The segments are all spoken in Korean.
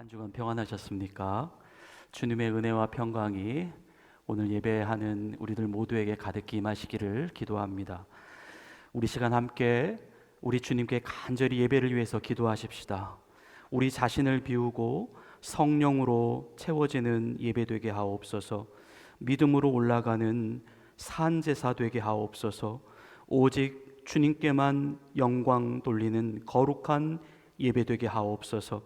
한 주간 평안하셨습니까? 주님의 은혜와 평강이 오늘 예배하는 우리들 모두에게 가득히 임하시기를 기도합니다. 우리 시간 함께 우리 주님께 간절히 예배를 위해서 기도하십시다. 우리 자신을 비우고 성령으로 채워지는 예배 되게 하옵소서. 믿음으로 올라가는 산제사 되게 하옵소서. 오직 주님께만 영광 돌리는 거룩한 예배 되게 하옵소서.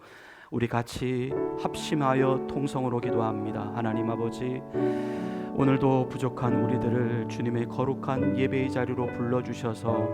우리 같이 합심하여 통성으로 기도합니다. 하나님 아버지, 오늘도 부족한 우리들을 주님의 거룩한 예배의 자리로 불러주셔서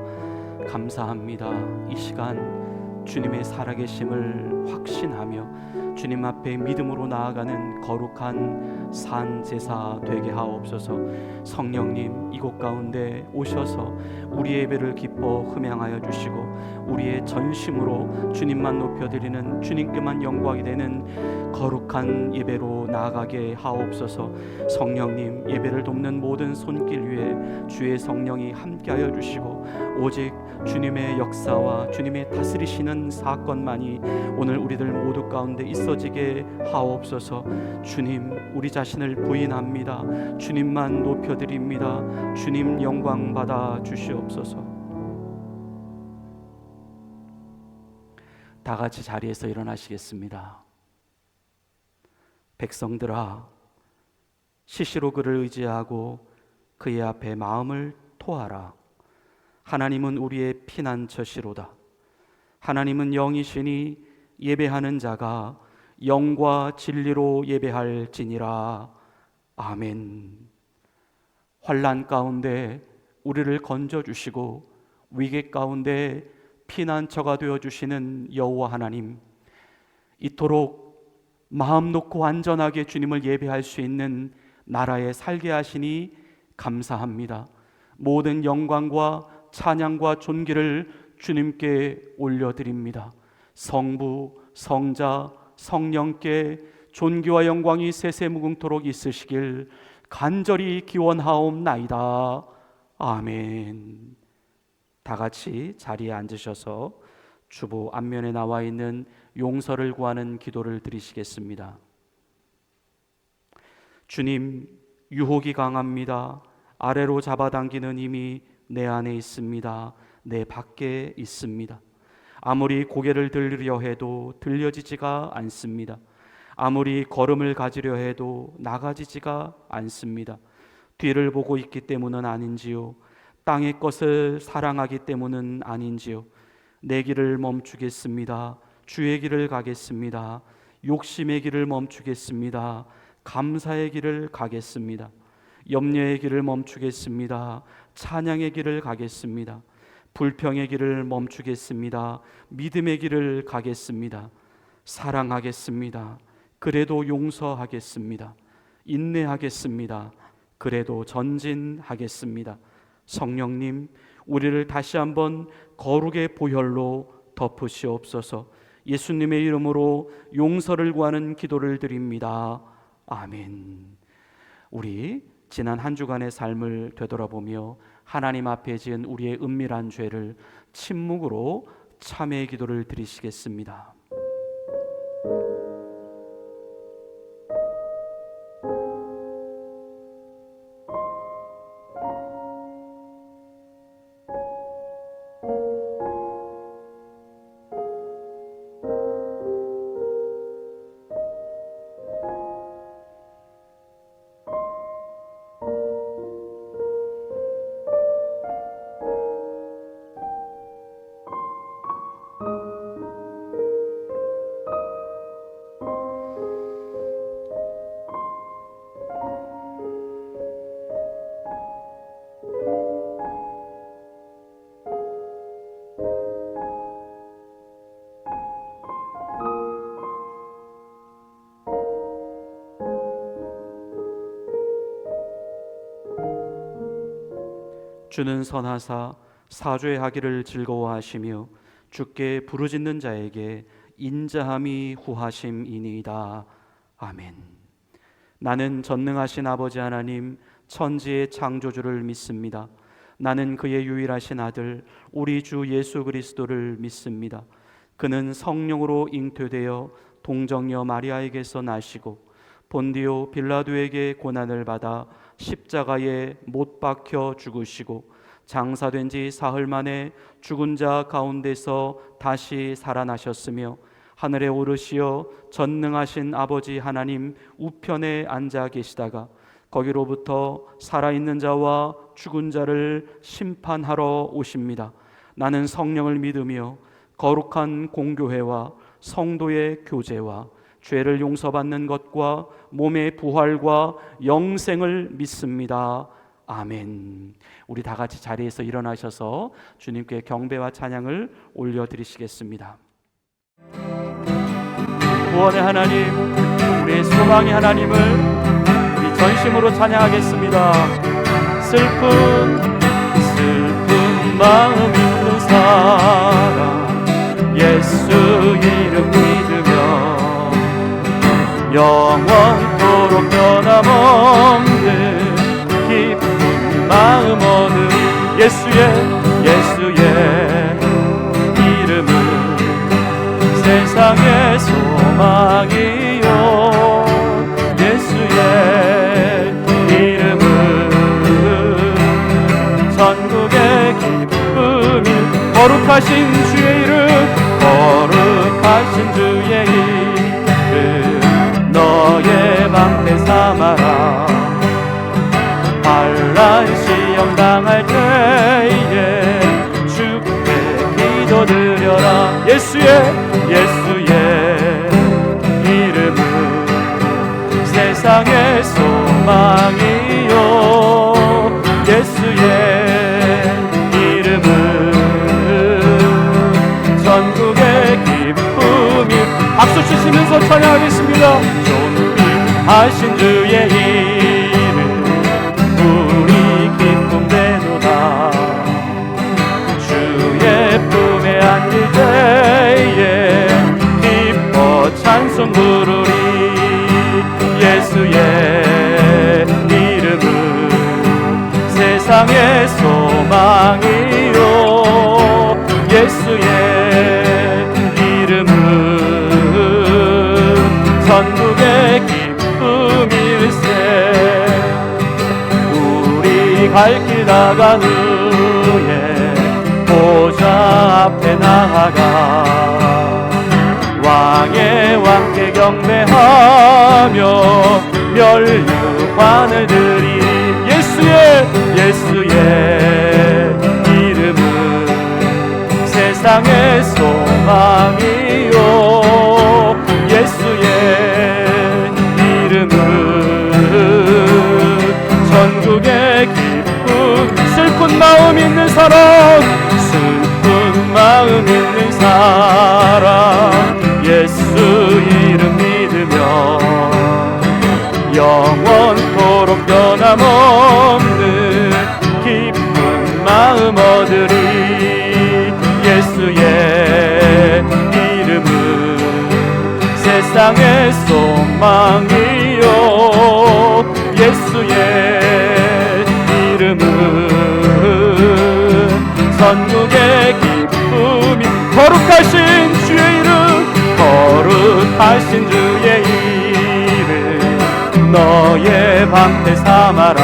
감사합니다. 이 시간 주님의 살아계심을 확신하며 주님 앞에 믿음으로 나아가는 거룩한 산제사 되게 하옵소서. 성령님, 이곳 가운데 오셔서 우리의 예배를 기뻐 흠양하여 주시고 우리의 전심으로 주님만 높여드리는, 주님께만 영광이 되는 거룩한 예배로 나아가게 하옵소서. 성령님, 예배를 돕는 모든 손길 위에 주의 성령이 함께하여 주시고 오직 주님의 역사와 주님의 다스리시는 사건만이 오늘 우리들 모두 가운데 있어지게 하옵소서. 주님, 우리 자신을 부인합니다. 주님만 높여드립니다. 주님 영광 받아 주시옵소서. 다 같이 자리에서 일어나시겠습니다. 백성들아, 시시로 그를 의지하고 그의 앞에 마음을 토하라. 하나님은 우리의 피난처시로다. 하나님은 영이시니 예배하는 자가 영과 진리로 예배할지니라. 아멘. 환난 가운데 우리를 건져주시고 위기 가운데 피난처가 되어주시는 여호와 하나님, 이토록 마음 놓고 안전하게 주님을 예배할 수 있는 나라에 살게 하시니 감사합니다. 모든 영광과 찬양과 존귀를 주님께 올려드립니다. 성부, 성자, 성령께 존귀와 영광이 세세무궁토록 있으시길 간절히 기원하옵나이다. 아멘. 다 같이 자리에 앉으셔서 주보 앞면에 나와 있는 용서를 구하는 기도를 드리시겠습니다. 주님, 유혹이 강합니다. 아래로 잡아당기는 힘이 내 안에 있습니다. 내 밖에 있습니다. 아무리 고개를 들으려 해도 들려지지가 않습니다. 아무리 걸음을 가지려 해도 나가지지가 않습니다. 뒤를 보고 있기 때문은 아닌지요, 땅의 것을 사랑하기 때문은 아닌지요. 내 길을 멈추겠습니다. 주의 길을 가겠습니다. 욕심의 길을 멈추겠습니다. 감사의 길을 가겠습니다. 염려의 길을 멈추겠습니다. 찬양의 길을 가겠습니다. 불평의 길을 멈추겠습니다. 믿음의 길을 가겠습니다. 사랑하겠습니다. 그래도 용서하겠습니다. 인내하겠습니다. 그래도 전진하겠습니다. 성령님, 우리를 다시 한번 거룩의 보혈로 덮으시옵소서. 예수님의 이름으로 용서를 구하는 기도를 드립니다. 아멘. 우리 지난 한 주간의 삶을 되돌아보며 하나님 앞에 지은 우리의 은밀한 죄를 침묵으로 참회의 기도를 드리시겠습니다. 주는 선하사 사죄하기를 즐거워하시며 주께 부르짖는 자에게 인자함이 후하심이니이다. 아멘. 나는 전능하신 아버지 하나님, 천지의 창조주를 믿습니다. 나는 그의 유일하신 아들 우리 주 예수 그리스도를 믿습니다. 그는 성령으로 잉태되어 동정녀 마리아에게서 나시고 본디오 빌라도에게 고난을 받아 십자가에 못 박혀 죽으시고 장사된 지 사흘 만에 죽은 자 가운데서 다시 살아나셨으며 하늘에 오르시어 전능하신 아버지 하나님 우편에 앉아 계시다가 거기로부터 살아있는 자와 죽은 자를 심판하러 오십니다. 나는 성령을 믿으며 거룩한 공교회와 성도의 교제와 죄를 용서받는 것과 몸의 부활과 영생을 믿습니다. 아멘. 우리 다 같이 자리에서 일어나셔서 주님께 경배와 찬양을 올려드리시겠습니다. 구원의 하나님, 우리의 소망의 하나님을 우리 전심으로 찬양하겠습니다. 슬픈 마음 있는 사람 예수 이름 믿으며 영원토록 변함없는 기쁜 마음 얻으리. 예수의 이름은 세상의 소망이요 예수의 이름은 전국의 기쁨이 거룩하신 주의 이름 거룩하신 주의 이름 너의 방패 삼아라. 환난 시험 당할 때에 주께 기도드려라. 예수의 이름은 세상의 소망이요 예수의 이름은 전국의 기쁨이. 박수 치시면서 찬양하겠습니다. 존귀하신 주의 이름 우리 기쁨 되도다. 주의 품에 안길 때에 기뻐 찬송 부르리. 예수의 이름은 세상의 소망이요 예수의 이름은 전국의 기쁨일세. 우리 갈 길 나간 후에 보좌 앞에 나아가 왕의 왕께 경배하며 멸류관을 드리리. 예수의 이름은 세상의 소망이요 예수의 이름은 전국의 기쁨. 슬픈 마음 있는 사람 예수 이름 믿으며 영원토록 변함없는 기쁜 마음 얻으리. 예수의 이름은 세상의 소망이요 예수의 이름은 전국의 기쁨이. 거룩하신 주의 이름 거룩하신 주의 이름 너의 방패 삼아라.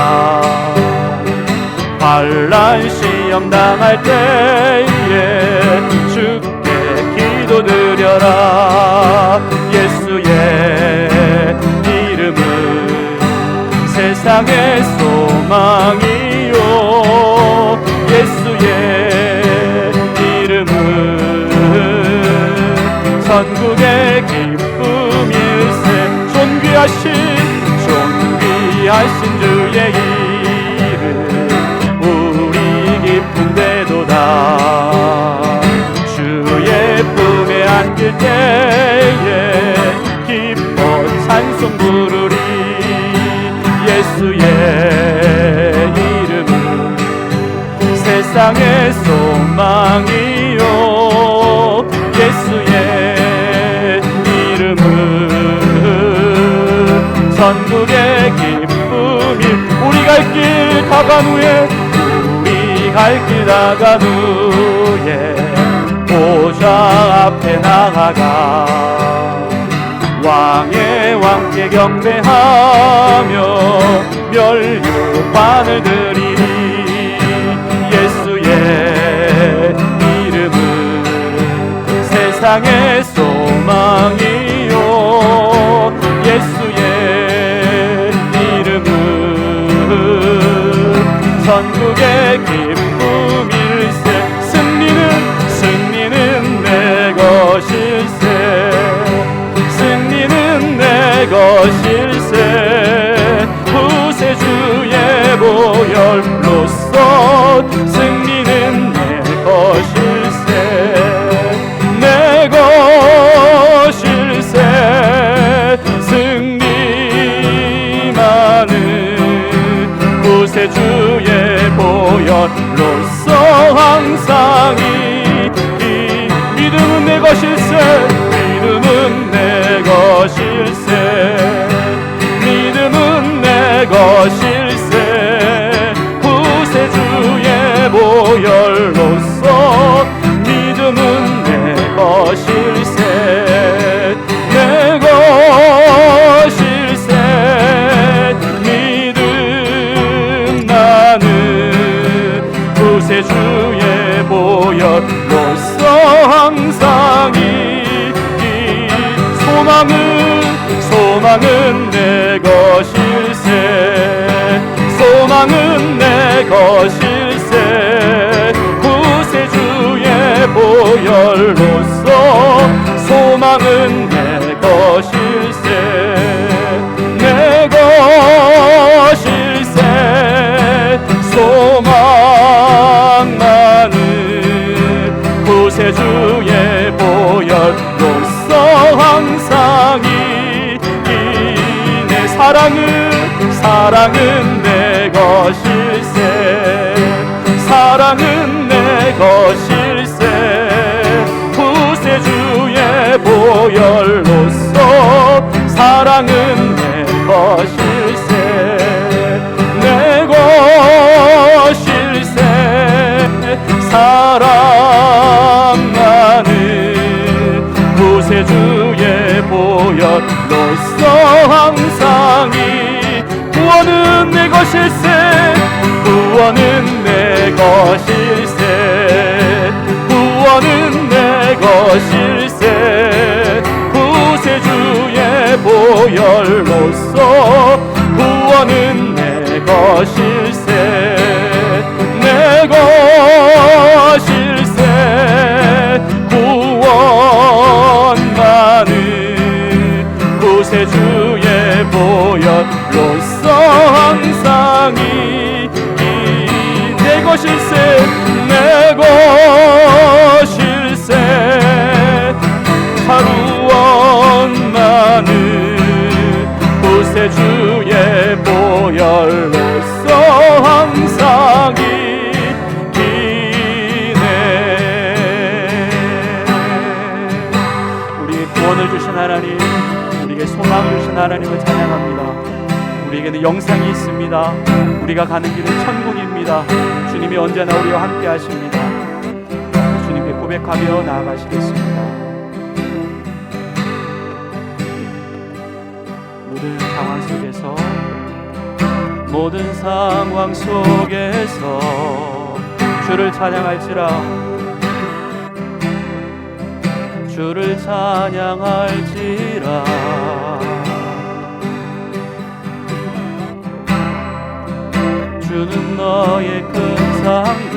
환난 시험 당할 때에 주께 기도드려라. 예수의 이름은 세상의 소망이요 예수의 이름은 전국의 기쁨일세. 존귀하신 주의 이름 우리 기쁨 되도다. 주의 품에 안길 때에 기뻐 찬송 부르리. 예수의 이름은 세상의 소망이요 예수의 이름은 전국의 기쁨이. 우리 갈 길 다간 후에 보좌 앞에 나아가 왕의 왕께 경배하며 멸류관을 드리리. 예수의 이름은 세상의 소망이요, 예수의 이름은 전국의 기쁨일세. 승리는 내 것일세. 승리는 내 것일세. 구세주의 보혈로서 승리는 내 것일세. 내 것일세. 승리만은 구세주의 보혈로서 항상 믿음은 내 것일세. 믿음은 내 것일세. 믿음은 내 것일세. 구세주의 보혈로서 믿음은 내 것일세. 내 것일세. 믿음 나는 구세주의 보혈로서 항상 소망은 내 것일세. 소망은 내 것일세. 구세주의 보혈로서 소망은 내 것일세. 내 것일세. 소망 나는 구세주의 보혈로서 항상 내 사랑은 내 것일세. 사랑은 내 것일세. 구세주의 보혈로서 사랑은 내 것일세. 내 것일세. 사랑 나는 구세주의 보혈로서 항상 구원은 내 것일세. 구원은 내 것일세. 구원은 내 것일세. 구세주의 보혈로서 구원은 내 것일세. 내 것일세. 구원만은 구세주의 보혈로서 항상 내 것일세. 내 것일세. 구원만은 구세주의 보혈로서 항상 우리에게 구원을 주신 하나님, 우리에게 소망을 주신 하나님을 찬양합니다. 우리에게는 영생이 있습니다. 우리가 가는 길은 천국입니다. 주님이 언제나 우리와 함께 하십니다. 주님께 고백하며 나아가시겠습니다. 모든 상황 속에서 주를 찬양할지라. 주를 찬양할지라. 주는 너의 큰 상급,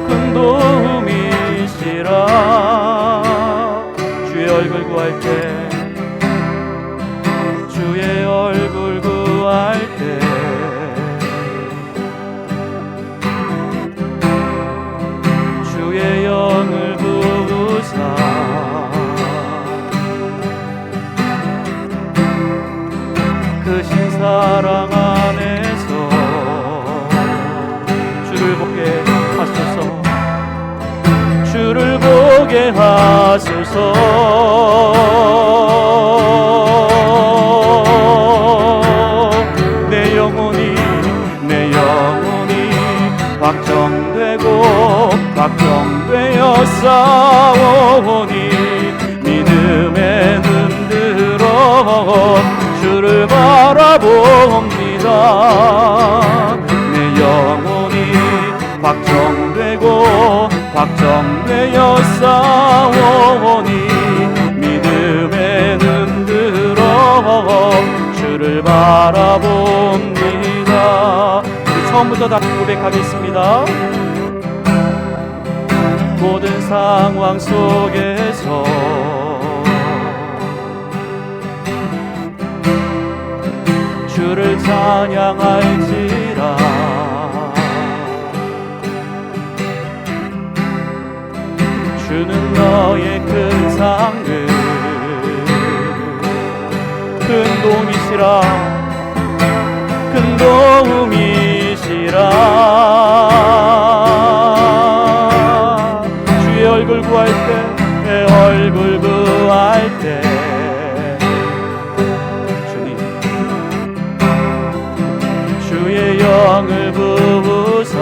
큰 도움이시라. 주의 얼굴 구할 때, 주의 얼굴 구할 때 주의 영을 부으사 크신 사랑 안에서 주를 보게 하소서. 주를 보게 하소서. 내 영혼이 확정되고 확정되어 싸우니 믿음의 눈 들어 주를 바라봅니다. 내 영혼이 확정되어 싸우니 믿음의 눈 들어 주를 바라봅니다. 우리 처음부터 다 고백하겠습니다. 모든 상황 속에서 주를 찬양할지라. 주는 너의 큰 상을 큰 도움이시라. 주의 얼굴 구할 때 주님 주의 영을 부으사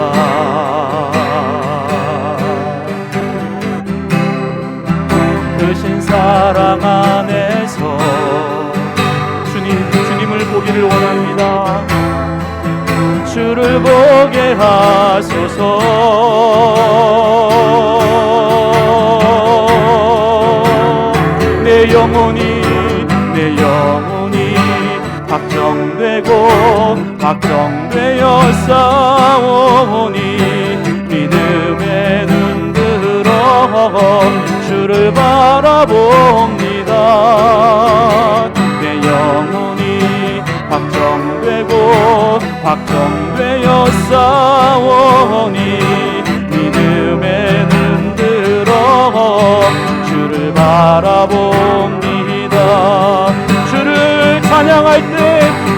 크신 사랑 안에서 주님을 보기를 원합니다. 주를 보게 하소서. 내 영혼이 확정되어 싸우니 믿음의 눈 들어 주를 바라봅니다. 내 영혼이 확정되어 싸우니 믿음의 눈 들어 주를 바라봅니다.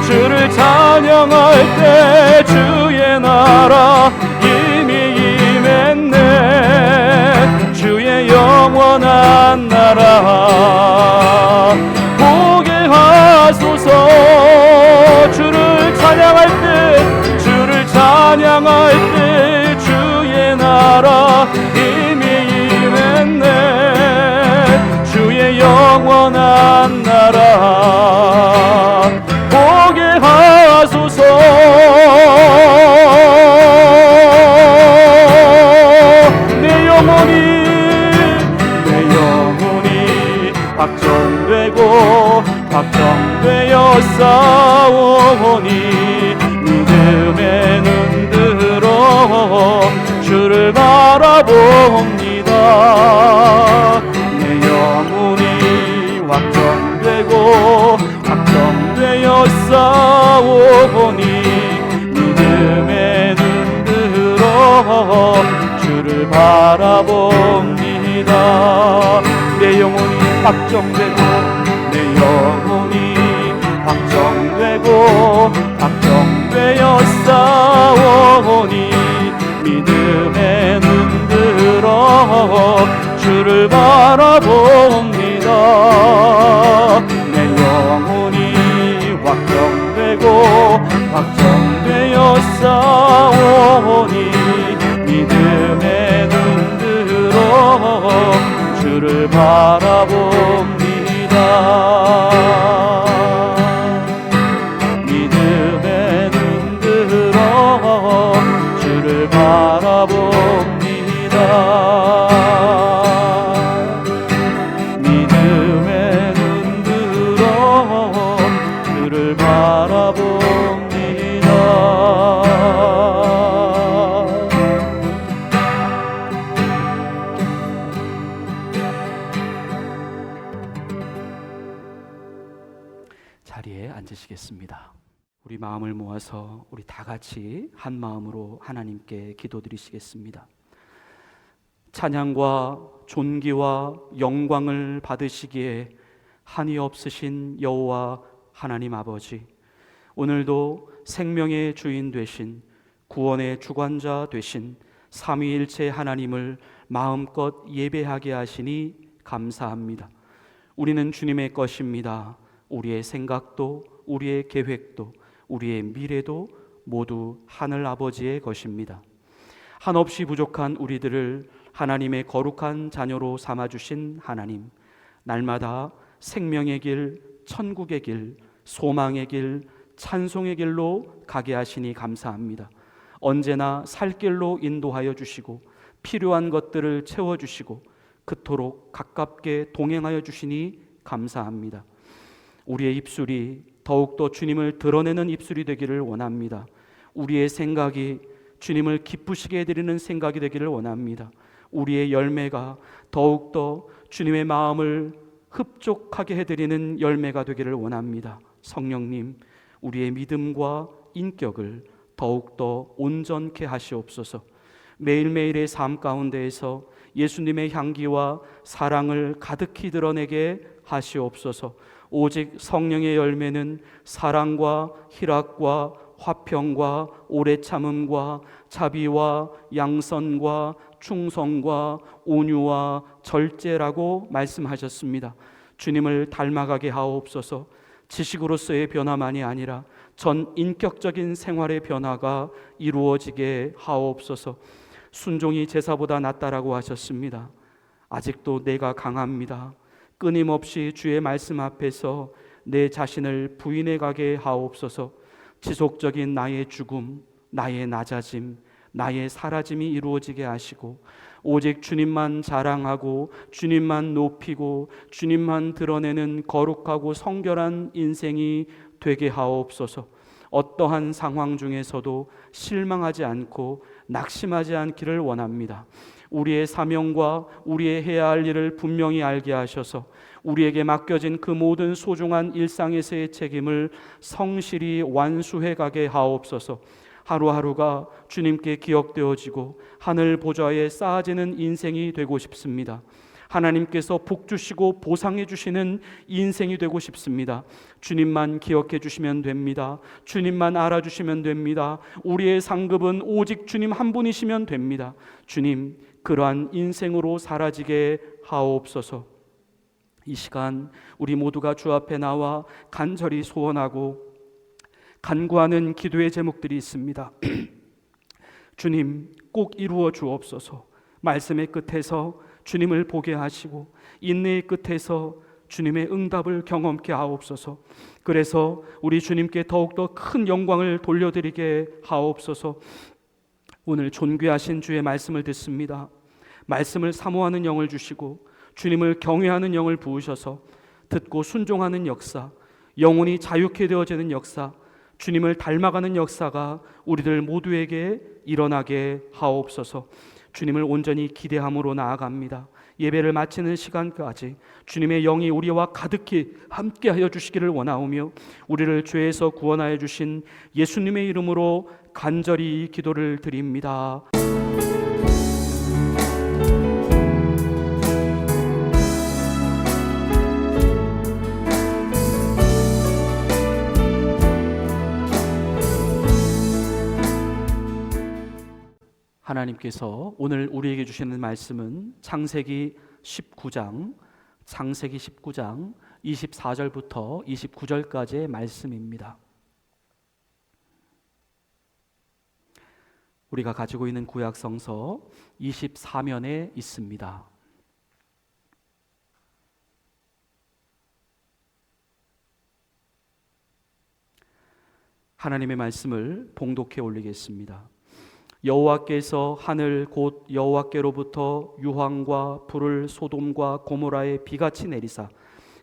주를 찬양할 때 주의 나라 이미 임했네. 주의 영원한 나라 보게 하소서. 주를 찬양할 때 주의 나라 이미 임했네. 주의 영원한 나라 보게 하소서. 내 영혼이 확정되어 싸우니 믿음의 눈 들어 주를 바라봅니다. 내 영혼이 확정되어 싸우니 믿음의 눈 들어 주를 바라봅니다. 내 영혼이 확정되어 싸우니 믿음의 눈 들어 주를 바라봅니다. 내 영혼이 확정되어 싸우니 믿음의 눈 들어 주를 바라봅니다. 믿음의 눈 들어 주를 바라봅니다. 믿음의 눈 들어 주를 바라봅니다. 자리에 앉으시겠습니다. 우리 마음을 모아서 우리 다 같이 한 마음으로 하나님께 기도드리시겠습니다. 찬양과 존귀와 영광을 받으시기에 한이 없으신 여호와 하나님 아버지, 오늘도 생명의 주인 되신 구원의 주관자 되신 삼위일체 하나님을 마음껏 예배하게 하시니 감사합니다. 우리는 주님의 것입니다. 우리의 생각도 우리의 계획도 우리의 미래도 모두 하늘 아버지의 것입니다. 한없이 부족한 우리들을 하나님의 거룩한 자녀로 삼아주신 하나님, 날마다 생명의 길, 천국의 길, 소망의 길, 찬송의 길로 가게 하시니 감사합니다. 언제나 살 길로 인도하여 주시고 필요한 것들을 채워주시고 그토록 가깝게 동행하여 주시니 감사합니다. 우리의 입술이 더욱더 주님을 드러내는 입술이 되기를 원합니다. 우리의 생각이 주님을 기쁘시게 해드리는 생각이 되기를 원합니다. 우리의 열매가 더욱더 주님의 마음을 흡족하게 해드리는 열매가 되기를 원합니다. 성령님, 우리의 믿음과 인격을 더욱더 온전케 하시옵소서. 매일매일의 삶 가운데에서 예수님의 향기와 사랑을 가득히 드러내게 하시옵소서. 오직 성령의 열매는 사랑과 희락과 화평과 오래 참음과 자비와 양선과 충성과 온유와 절제라고 말씀하셨습니다. 주님을 닮아가게 하옵소서. 지식으로서의 변화만이 아니라 전 인격적인 생활의 변화가 이루어지게 하옵소서. 순종이 제사보다 낫다라고 하셨습니다. 아직도 내가 강합니다. 끊임없이 주의 말씀 앞에서 내 자신을 부인해 가게 하옵소서. 지속적인 나의 죽음, 나의 낮아짐, 나의 사라짐이 이루어지게 하시고 오직 주님만 자랑하고 주님만 높이고 주님만 드러내는 거룩하고 성결한 인생이 되게 하옵소서. 어떠한 상황 중에서도 실망하지 않고 낙심하지 않기를 원합니다. 우리의 사명과 우리의 해야 할 일을 분명히 알게 하셔서 우리에게 맡겨진 그 모든 소중한 일상에서의 책임을 성실히 완수해 가게 하옵소서. 하루하루가 주님께 기억되어지고 하늘 보좌에 쌓아지는 인생이 되고 싶습니다. 하나님께서 복 주시고 보상해 주시는 인생이 되고 싶습니다. 주님만 기억해 주시면 됩니다. 주님만 알아주시면 됩니다. 우리의 상급은 오직 주님 한 분이시면 됩니다. 주님, 그러한 인생으로 사라지게 하옵소서. 이 시간 우리 모두가 주 앞에 나와 간절히 소원하고 간구하는 기도의 제목들이 있습니다. 주님, 꼭 이루어 주옵소서. 말씀의 끝에서 주님을 보게 하시고 인내의 끝에서 주님의 응답을 경험케 하옵소서. 그래서 우리 주님께 더욱더 큰 영광을 돌려드리게 하옵소서. 오늘 존귀하신 주의 말씀을 듣습니다. 말씀을 사모하는 영을 주시고 주님을 경외하는 영을 부으셔서 듣고 순종하는 역사, 영혼이 자유케 되어지는 역사, 주님을 닮아가는 역사가 우리들 모두에게 일어나게 하옵소서. 주님을 온전히 기대함으로 나아갑니다. 예배를 마치는 시간까지 주님의 영이 우리와 가득히 함께하여 주시기를 원하오며 우리를 죄에서 구원하여 주신 예수님의 이름으로 간절히 기도를 드립니다. 하나님께서 오늘 우리에게 주시는 말씀은 창세기 19장 24절부터 29절까지의 말씀입니다. 우리가 가지고 있는 구약 성서 24면에 있습니다. 하나님의 말씀을 봉독해 올리겠습니다. 여호와께서 하늘 곧 여호와께로부터 유황과 불을 소돔과 고모라에 비같이 내리사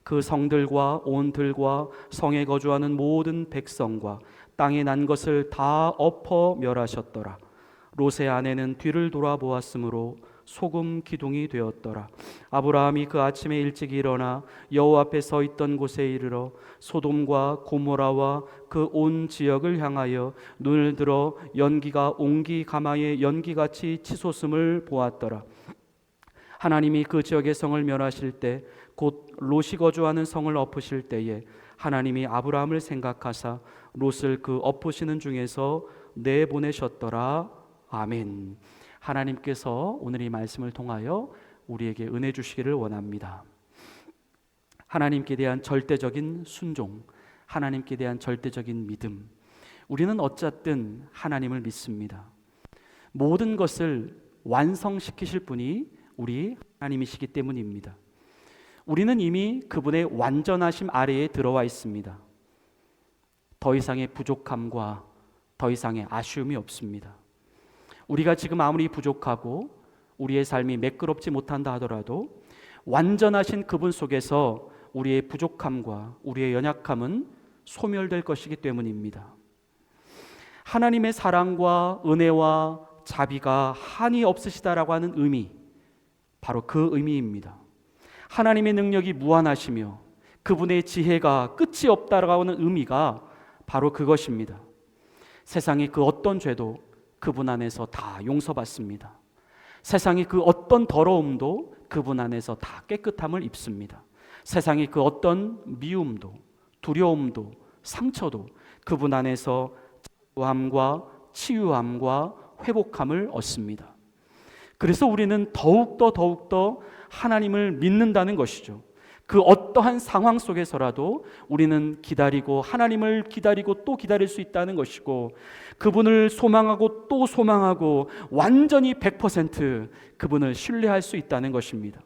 그 성들과 온 들과 성에 거주하는 모든 백성과 땅에 난 것을 다 엎어 멸하셨더라. 롯의 아내는 뒤를 돌아보았으므로 소금 기둥이 되었더라. 아브라함이 그 아침에 일찍 일어나 여호와 앞에 서 있던 곳에 이르러 소돔과 고모라와 그 온 지역을 향하여 눈을 들어 연기가 옹기 가마의 연기같이 치솟음을 보았더라. 하나님이 그 지역의 성을 멸하실 때 곧 롯이 거주하는 성을 엎으실 때에 하나님이 아브라함을 생각하사 롯을 그 엎으시는 중에서 내보내셨더라. 아멘. 하나님께서 오늘 이 말씀을 통하여 우리에게 은혜 주시기를 원합니다. 하나님께 대한 절대적인 순종, 하나님께 대한 절대적인 믿음. 우리는 어쨌든 하나님을 믿습니다. 모든 것을 완성시키실 분이 우리 하나님이시기 때문입니다. 우리는 이미 그분의 완전하심 아래에 들어와 있습니다. 더 이상의 부족함과 더 이상의 아쉬움이 없습니다. 우리가 지금 아무리 부족하고 우리의 삶이 매끄럽지 못한다 하더라도 완전하신 그분 속에서 우리의 부족함과 우리의 연약함은 소멸될 것이기 때문입니다. 하나님의 사랑과 은혜와 자비가 한이 없으시다라고 하는 의미, 바로 그 의미입니다. 하나님의 능력이 무한하시며 그분의 지혜가 끝이 없다라고 하는 의미가 바로 그것입니다. 세상의 그 어떤 죄도 그분 안에서 다 용서받습니다. 세상의 그 어떤 더러움도 그분 안에서 다 깨끗함을 입습니다. 세상의 그 어떤 미움도 두려움도 상처도 그분 안에서 자유함과 치유함과 회복함을 얻습니다. 그래서 우리는 더욱더 하나님을 믿는다는 것이죠. 그 어떠한 상황 속에서라도 우리는 기다리고 하나님을 기다리고 또 기다릴 수 있다는 것이고, 그분을 소망하고 또 소망하고 완전히 100% 그분을 신뢰할 수 있다는 것입니다.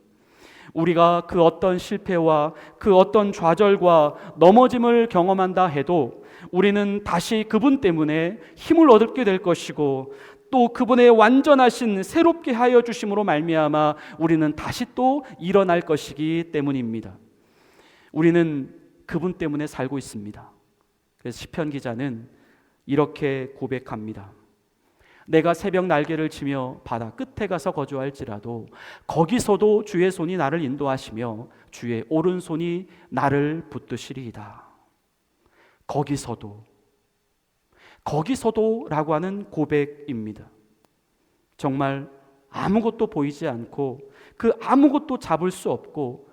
우리가 그 어떤 실패와 그 어떤 좌절과 넘어짐을 경험한다 해도 우리는 다시 그분 때문에 힘을 얻게 될 것이고, 또 그분의 완전하신 새롭게 하여 주심으로 말미암아 우리는 다시 또 일어날 것이기 때문입니다. 우리는 그분 때문에 살고 있습니다. 그래서 시편 기자는 이렇게 고백합니다. 내가 새벽 날개를 치며 바다 끝에 가서 거주할지라도 거기서도 주의 손이 나를 인도하시며 주의 오른손이 나를 붙드시리이다. 거기서도라고 하는 고백입니다. 정말 아무것도 보이지 않고 그 아무것도 잡을 수 없고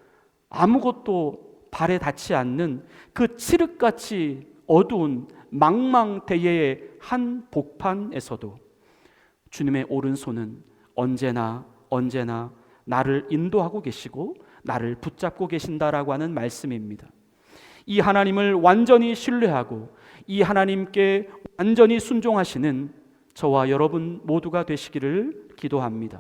아무것도 발에 닿지 않는 그 칠흑같이 어두운 망망대해의 한 복판에서도 주님의 오른손은 언제나 나를 인도하고 계시고 나를 붙잡고 계신다라고 하는 말씀입니다. 이 하나님을 완전히 신뢰하고 이 하나님께 완전히 순종하시는 저와 여러분 모두가 되시기를 기도합니다.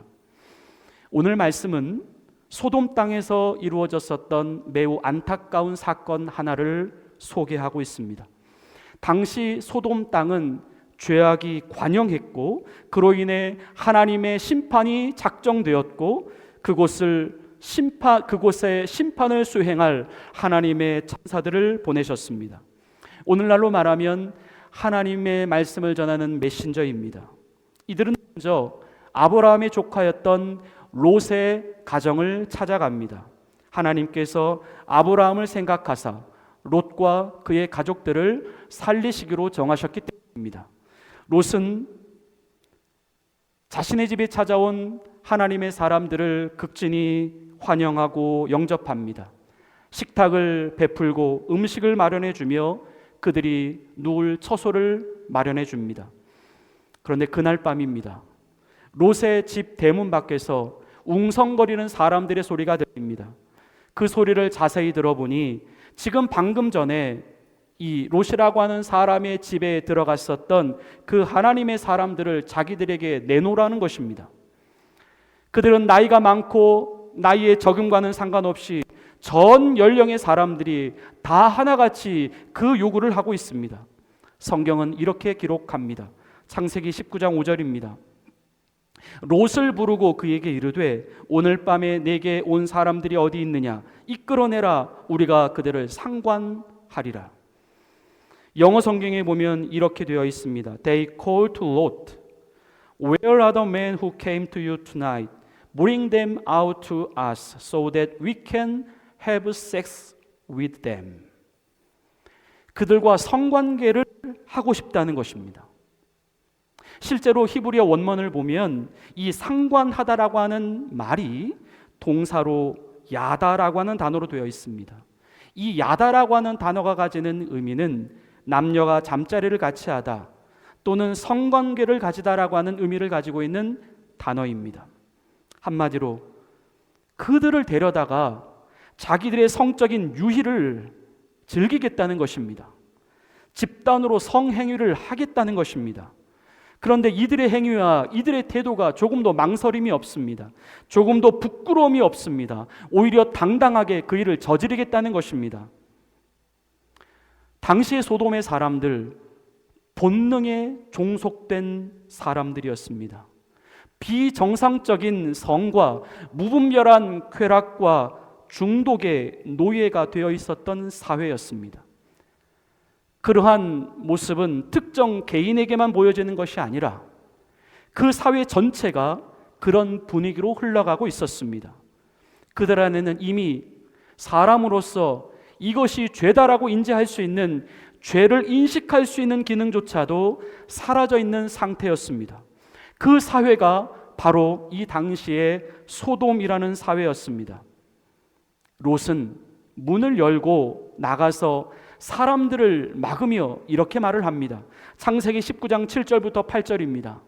오늘 말씀은 소돔 땅에서 이루어졌었던 매우 안타까운 사건 하나를 소개하고 있습니다. 당시 소돔 땅은 죄악이 관영했고 그로 인해 하나님의 심판이 작정되었고 그곳에 심판을 수행할 하나님의 천사들을 보내셨습니다. 오늘날로 말하면 하나님의 말씀을 전하는 메신저입니다. 이들은 먼저 아브라함의 조카였던 롯의 가정을 찾아갑니다. 하나님께서 아브라함을 생각하사 롯과 그의 가족들을 살리시기로 정하셨기 때문입니다. 롯은 자신의 집에 찾아온 하나님의 사람들을 극진히 환영하고 영접합니다. 식탁을 베풀고 음식을 마련해 주며 그들이 누울 처소를 마련해 줍니다. 그런데 그날 밤입니다. 롯의 집 대문 밖에서 웅성거리는 사람들의 소리가 들립니다. 그 소리를 자세히 들어보니 지금 방금 전에 이 롯이라고 하는 사람의 집에 들어갔었던 그 하나님의 사람들을 자기들에게 내놓으라는 것입니다. 그들은 나이가 많고 나이의 적음과는 상관없이 전 연령의 사람들이 다 하나같이 그 요구를 하고 있습니다. 성경은 이렇게 기록합니다. 창세기 19장 5절입니다. 롯을 부르고 그에게 이르되 오늘 밤에 내게 온 사람들이 어디 있느냐 이끌어내라 우리가 그들을 상관하리라. 영어 성경에 보면 이렇게 되어 있습니다. They called to Lot, Where are the men who came to you tonight? Bring them out to us so that we can have sex with them. 그들과 성관계를 하고 싶다는 것입니다. 실제로 히브리어 원문을 보면 이 상관하다라고 하는 말이 동사로 야다라고 하는 단어로 되어 있습니다. 이 야다라고 하는 단어가 가지는 의미는 남녀가 잠자리를 같이 하다 또는 성관계를 가지다라고 하는 의미를 가지고 있는 단어입니다. 한마디로 그들을 데려다가 자기들의 성적인 유희를 즐기겠다는 것입니다. 집단으로 성행위를 하겠다는 것입니다. 그런데 이들의 행위와 이들의 태도가 조금도 망설임이 없습니다. 조금도 부끄러움이 없습니다. 오히려 당당하게 그 일을 저지르겠다는 것입니다. 당시의 소돔의 사람들, 본능에 종속된 사람들이었습니다. 비정상적인 성과 무분별한 쾌락과 중독의 노예가 되어 있었던 사회였습니다. 그러한 모습은 특정 개인에게만 보여지는 것이 아니라 그 사회 전체가 그런 분위기로 흘러가고 있었습니다. 그들 안에는 이미 사람으로서 이것이 죄다라고 인지할 수 있는, 죄를 인식할 수 있는 기능조차도 사라져 있는 상태였습니다. 그 사회가 바로 이 당시의 소돔이라는 사회였습니다. 롯은 문을 열고 나가서 사람들을 막으며 이렇게 말을 합니다. 창세기 19장 7절부터 8절입니다.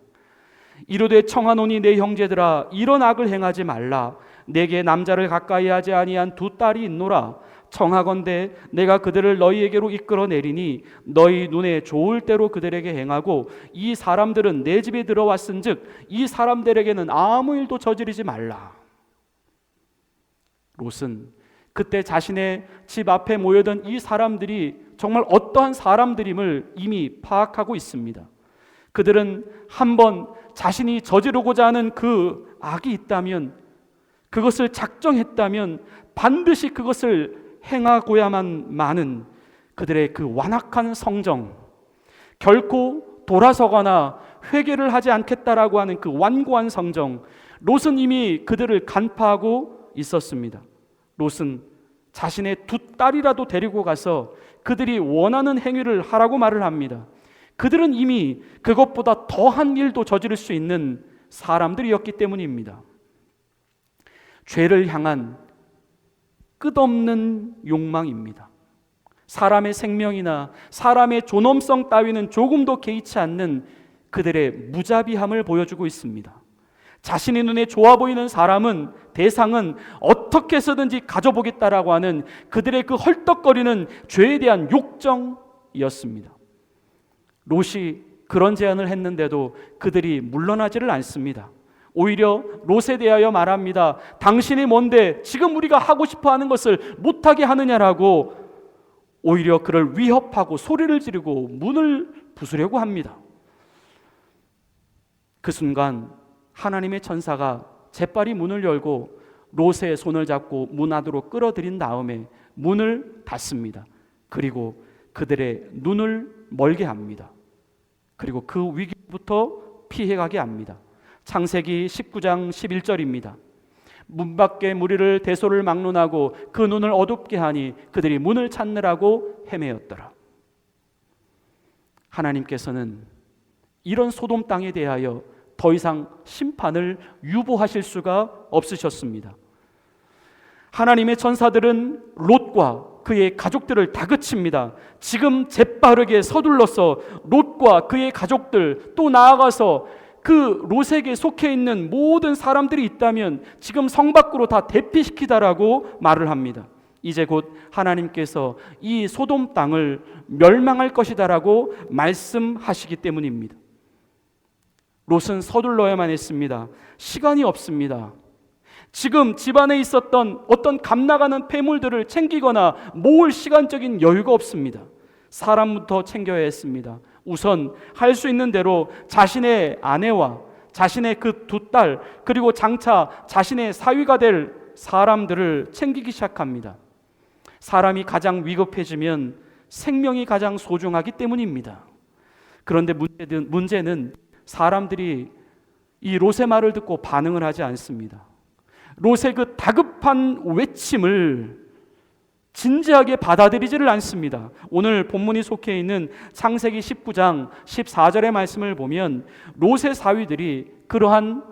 이르되 청하노니 내 형제들아, 이런 악을 행하지 말라. 내게 남자를 가까이 하지 아니한 두 딸이 있노라. 청하건대 내가 그들을 너희에게로 이끌어 내리니 너희 눈에 좋을 대로 그들에게 행하고, 이 사람들은 내 집에 들어왔은즉 이 사람들에게는 아무 일도 저지르지 말라. 롯은 그때 자신의 집 앞에 모여든 이 사람들이 정말 어떠한 사람들임을 이미 파악하고 있습니다. 그들은 한번 자신이 저지르고자 하는 그 악이 있다면, 그것을 작정했다면 반드시 그것을 행하고야만 마는 그들의 그 완악한 성정, 결코 돌아서거나 회개를 하지 않겠다라고 하는 그 완고한 성정, 롯은 이미 그들을 간파하고 있었습니다. 롯은 자신의 두 딸이라도 데리고 가서 그들이 원하는 행위를 하라고 말을 합니다. 그들은 이미 그것보다 더한 일도 저지를 수 있는 사람들이었기 때문입니다. 죄를 향한 끝없는 욕망입니다. 사람의 생명이나 사람의 존엄성 따위는 조금도 개의치 않는 그들의 무자비함을 보여주고 있습니다. 자신의 눈에 좋아 보이는 사람은, 대상은 어떻게 해서든지 가져보겠다라고 하는 그들의 그 헐떡거리는 죄에 대한 욕정이었습니다. 롯이 그런 제안을 했는데도 그들이 물러나지를 않습니다. 오히려 롯에 대하여 말합니다. 당신이 뭔데 지금 우리가 하고 싶어 하는 것을 못하게 하느냐라고 오히려 그를 위협하고 소리를 지르고 문을 부수려고 합니다. 그 순간 하나님의 천사가 재빨리 문을 열고 롯의 손을 잡고 문 안으로 끌어들인 다음에 문을 닫습니다. 그리고 그들의 눈을 멀게 합니다. 그리고 그 위기부터 피해가게 합니다. 창세기 19장 11절입니다. 문 밖에 무리를 대소를 막론하고 그 눈을 어둡게 하니 그들이 문을 찾느라고 헤매었더라. 하나님께서는 이런 소돔 땅에 대하여 더 이상 심판을 유보하실 수가 없으셨습니다. 하나님의 천사들은 롯과 그의 가족들을 다그칩니다. 지금 재빠르게 서둘러서 롯과 그의 가족들, 또 나아가서 그 롯에게 속해 있는 모든 사람들이 있다면 지금 성 밖으로 다 대피시키다라고 말을 합니다. 이제 곧 하나님께서 이 소돔 땅을 멸망할 것이다라고 말씀하시기 때문입니다. 롯은 서둘러야만 했습니다. 시간이 없습니다. 지금 집안에 있었던 어떤 값나가는 폐물들을 챙기거나 모을 시간적인 여유가 없습니다. 사람부터 챙겨야 했습니다. 우선 할 수 있는 대로 자신의 아내와 자신의 그 두 딸, 그리고 장차 자신의 사위가 될 사람들을 챙기기 시작합니다. 사람이 가장 위급해지면 생명이 가장 소중하기 때문입니다. 그런데 문제는 사람들이 이 롯의 말을 듣고 반응을 하지 않습니다. 롯의 그 다급한 외침을 진지하게 받아들이지를 않습니다. 오늘 본문이 속해 있는 창세기 19장 14절의 말씀을 보면 롯의 사위들이 그러한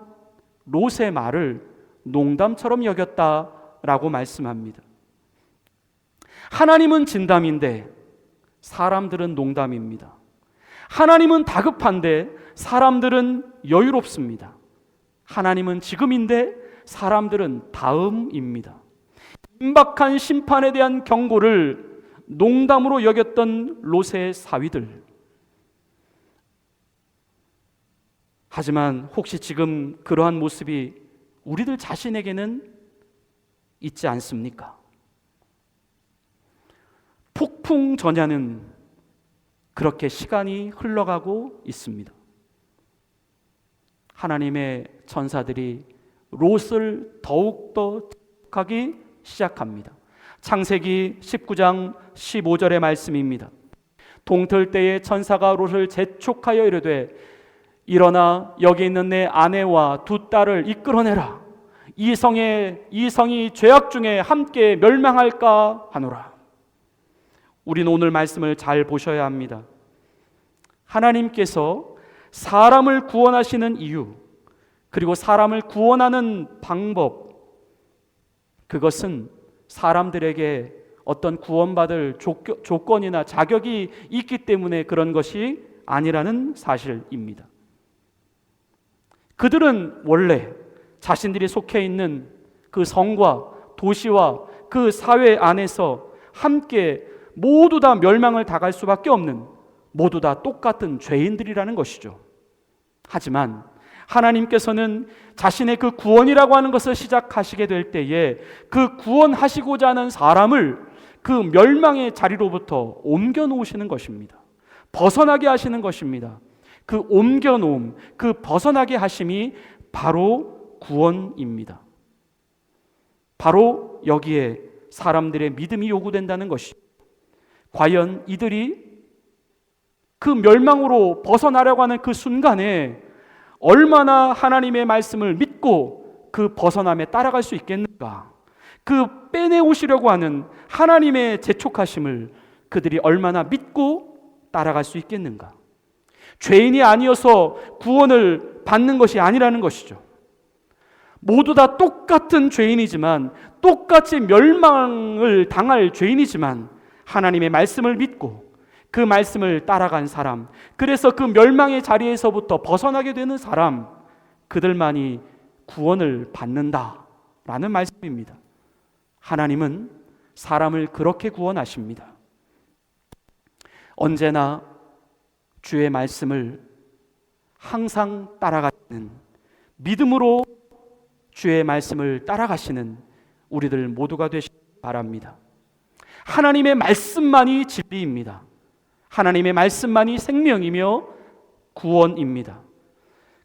롯의 말을 농담처럼 여겼다라고 말씀합니다. 하나님은 진담인데 사람들은 농담입니다. 하나님은 다급한데 사람들은 여유롭습니다. 하나님은 지금인데 사람들은 다음입니다. 임박한 심판에 대한 경고를 농담으로 여겼던 롯의 사위들, 하지만 혹시 지금 그러한 모습이 우리들 자신에게는 있지 않습니까? 폭풍 전야는 그렇게 시간이 흘러가고 있습니다. 하나님의 천사들이 롯을 더욱더 하기 시작합니다. 창세기 19장 15절의 말씀입니다. 동틀 때에 천사가 롯을 재촉하여 이르되 일어나 여기 있는 내 아내와 두 딸을 이끌어내라. 이 성이 죄악 중에 함께 멸망할까 하노라. 우리는 오늘 말씀을 잘 보셔야 합니다. 하나님께서 사람을 구원하시는 이유, 그리고 사람을 구원하는 방법, 그것은 사람들에게 어떤 구원받을 조건이나 자격이 있기 때문에 그런 것이 아니라는 사실입니다. 그들은 원래 자신들이 속해 있는 그 성과 도시와 그 사회 안에서 함께 모두 다 멸망을 당할 수밖에 없는, 모두 다 똑같은 죄인들이라는 것이죠. 하지만 하나님께서는 자신의 그 구원이라고 하는 것을 시작하시게 될 때에 그 구원하시고자 하는 사람을 그 멸망의 자리로부터 옮겨 놓으시는 것입니다. 벗어나게 하시는 것입니다. 그 옮겨 놓음, 그 벗어나게 하심이 바로 구원입니다. 바로 여기에 사람들의 믿음이 요구된다는 것입니다. 과연 이들이 그 멸망으로 벗어나려고 하는 그 순간에 얼마나 하나님의 말씀을 믿고 그 벗어남에 따라갈 수 있겠는가? 그 빼내오시려고 하는 하나님의 재촉하심을 그들이 얼마나 믿고 따라갈 수 있겠는가? 죄인이 아니어서 구원을 받는 것이 아니라는 것이죠. 모두 다 똑같은 죄인이지만, 똑같이 멸망을 당할 죄인이지만 하나님의 말씀을 믿고 그 말씀을 따라간 사람, 그래서 그 멸망의 자리에서부터 벗어나게 되는 사람, 그들만이 구원을 받는다라는 말씀입니다. 하나님은 사람을 그렇게 구원하십니다. 언제나 주의 말씀을 항상 따라가시는, 믿음으로 주의 말씀을 따라가시는 우리들 모두가 되시기 바랍니다. 하나님의 말씀만이 진리입니다. 하나님의 말씀만이 생명이며 구원입니다.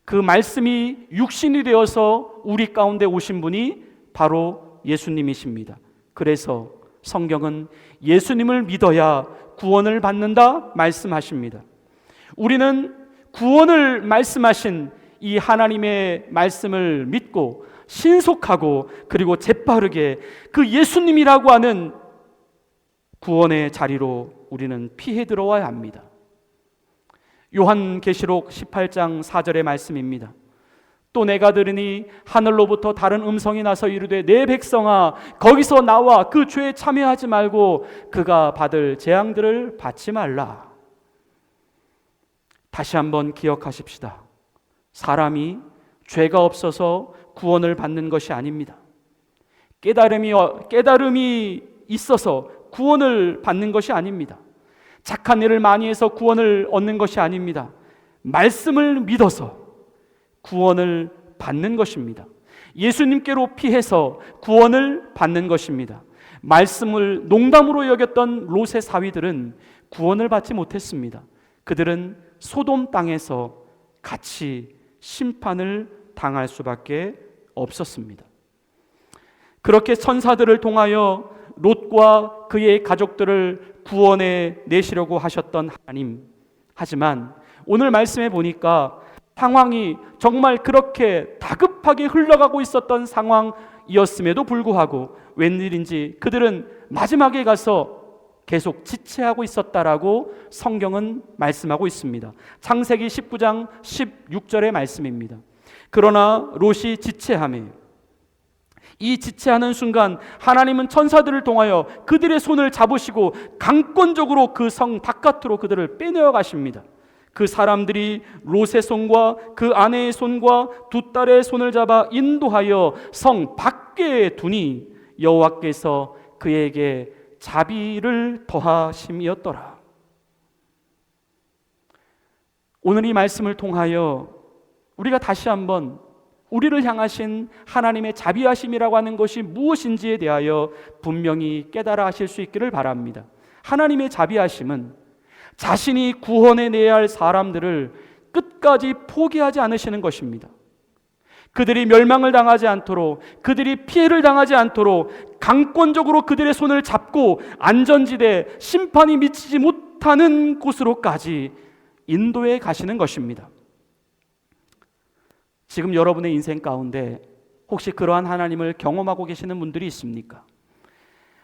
그 말씀이 육신이 되어서 우리 가운데 오신 분이 바로 예수님이십니다. 그래서 성경은 예수님을 믿어야 구원을 받는다 말씀하십니다. 우리는 구원을 말씀하신 이 하나님의 말씀을 믿고 신속하고 그리고 재빠르게 그 예수님이라고 하는 구원의 자리로 우리는 피해 들어와야 합니다. 요한계시록 18장 4절의 말씀입니다. 또 내가 들으니 하늘로부터 다른 음성이 나서 이르되 내 백성아 거기서 나와 그 죄에 참여하지 말고 그가 받을 재앙들을 받지 말라. 다시 한번 기억하십시다. 사람이 죄가 없어서 구원을 받는 것이 아닙니다. 깨달음이 있어서 구원을 받는 것이 아닙니다. 착한 일을 많이 해서 구원을 얻는 것이 아닙니다. 말씀을 믿어서 구원을 받는 것입니다. 예수님께로 피해서 구원을 받는 것입니다. 말씀을 농담으로 여겼던 롯의 사위들은 구원을 받지 못했습니다. 그들은 소돔 땅에서 같이 심판을 당할 수밖에 없었습니다. 그렇게 천사들을 통하여 롯과 그의 가족들을 구원해 내시려고 하셨던 하나님, 하지만 오늘 말씀해 보니까 상황이 정말 그렇게 다급하게 흘러가고 있었던 상황이었음에도 불구하고 웬일인지 그들은 마지막에 가서 계속 지체하고 있었다라고 성경은 말씀하고 있습니다. 창세기 19장 16절의 말씀입니다. 그러나 롯이 지체하며, 이 지체하는 순간 하나님은 천사들을 통하여 그들의 손을 잡으시고 강권적으로 그 성 바깥으로 그들을 빼내어 가십니다. 그 사람들이 롯의 손과 그 아내의 손과 두 딸의 손을 잡아 인도하여 성 밖에 두니 여호와께서 그에게 자비를 더하심이었더라. 오늘 이 말씀을 통하여 우리가 다시 한번 우리를 향하신 하나님의 자비하심이라고 하는 것이 무엇인지에 대하여 분명히 깨달아 하실 수 있기를 바랍니다. 하나님의 자비하심은 자신이 구원해내야 할 사람들을 끝까지 포기하지 않으시는 것입니다. 그들이 멸망을 당하지 않도록, 그들이 피해를 당하지 않도록 강권적으로 그들의 손을 잡고 안전지대, 심판이 미치지 못하는 곳으로까지 인도해 가시는 것입니다. 지금 여러분의 인생 가운데 혹시 그러한 하나님을 경험하고 계시는 분들이 있습니까?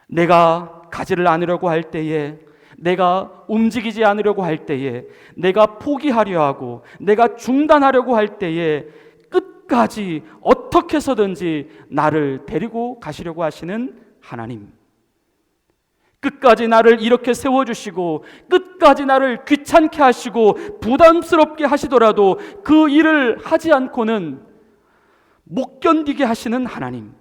내가 가지를 않으려고 할 때에, 내가 움직이지 않으려고 할 때에, 내가 포기하려 하고 내가 중단하려고 할 때에 끝까지 어떻게 해서든지 나를 데리고 가시려고 하시는 하나님, 끝까지 나를 이렇게 세워주시고 끝까지 나를 귀찮게 하시고 부담스럽게 하시더라도 그 일을 하지 않고는 못 견디게 하시는 하나님,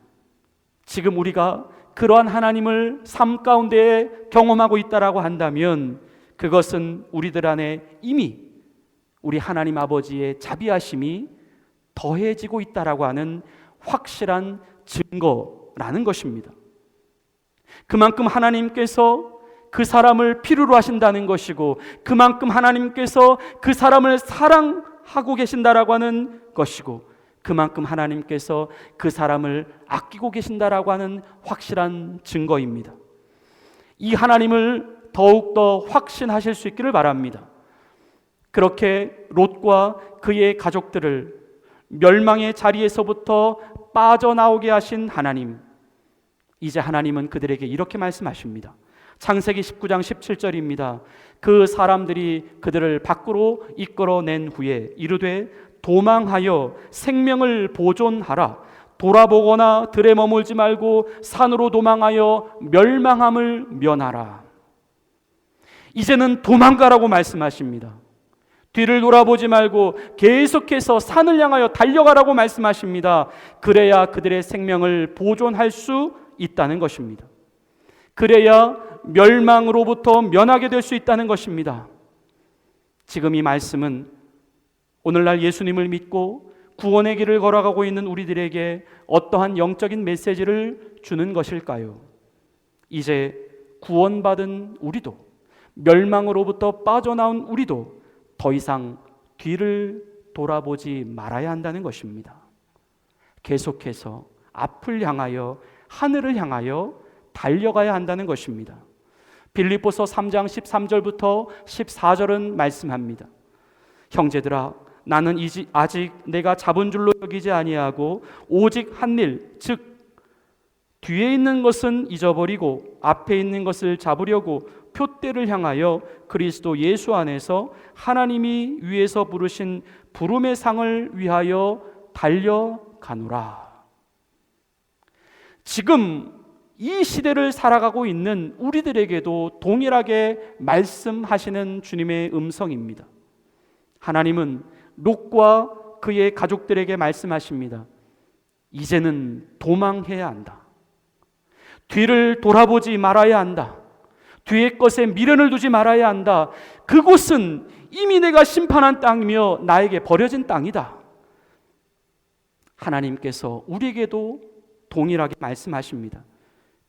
지금 우리가 그러한 하나님을 삶 가운데 경험하고 있다라고 한다면 그것은 우리들 안에 이미 우리 하나님 아버지의 자비하심이 더해지고 있다라고 하는 확실한 증거라는 것입니다. 그만큼 하나님께서 그 사람을 필요로 하신다는 것이고, 그만큼 하나님께서 그 사람을 사랑하고 계신다라고 하는 것이고, 그만큼 하나님께서 그 사람을 아끼고 계신다라고 하는 확실한 증거입니다. 이 하나님을 더욱더 확신하실 수 있기를 바랍니다. 그렇게 롯과 그의 가족들을 멸망의 자리에서부터 빠져나오게 하신 하나님, 이제 하나님은 그들에게 이렇게 말씀하십니다. 창세기 19장 17절입니다. 그 사람들이 그들을 밖으로 이끌어낸 후에 이르되 도망하여 생명을 보존하라. 돌아보거나 들에 머물지 말고 산으로 도망하여 멸망함을 면하라. 이제는 도망가라고 말씀하십니다. 뒤를 돌아보지 말고 계속해서 산을 향하여 달려가라고 말씀하십니다. 그래야 그들의 생명을 보존할 수 있다는 것입니다. 그래야 멸망으로부터 면하게 될 수 있다는 것입니다. 지금 이 말씀은 오늘날 예수님을 믿고 구원의 길을 걸어가고 있는 우리들에게 어떠한 영적인 메시지를 주는 것일까요? 이제 구원받은 우리도, 멸망으로부터 빠져나온 우리도 더 이상 뒤를 돌아보지 말아야 한다는 것입니다. 계속해서 앞을 향하여, 하늘을 향하여 달려가야 한다는 것입니다. 빌립보서 3장 13절부터 14절은 말씀합니다. 형제들아, 나는 아직 내가 잡은 줄로 여기지 아니하고 오직 한 일, 즉 뒤에 있는 것은 잊어버리고 앞에 있는 것을 잡으려고 표대를 향하여 그리스도 예수 안에서 하나님이 위에서 부르신 부름의 상을 위하여 달려가노라. 지금 이 시대를 살아가고 있는 우리들에게도 동일하게 말씀하시는 주님의 음성입니다. 하나님은 롯과 그의 가족들에게 말씀하십니다. 이제는 도망해야 한다. 뒤를 돌아보지 말아야 한다. 뒤의 것에 미련을 두지 말아야 한다. 그곳은 이미 내가 심판한 땅이며 나에게 버려진 땅이다. 하나님께서 우리에게도 동일하게 말씀하십니다.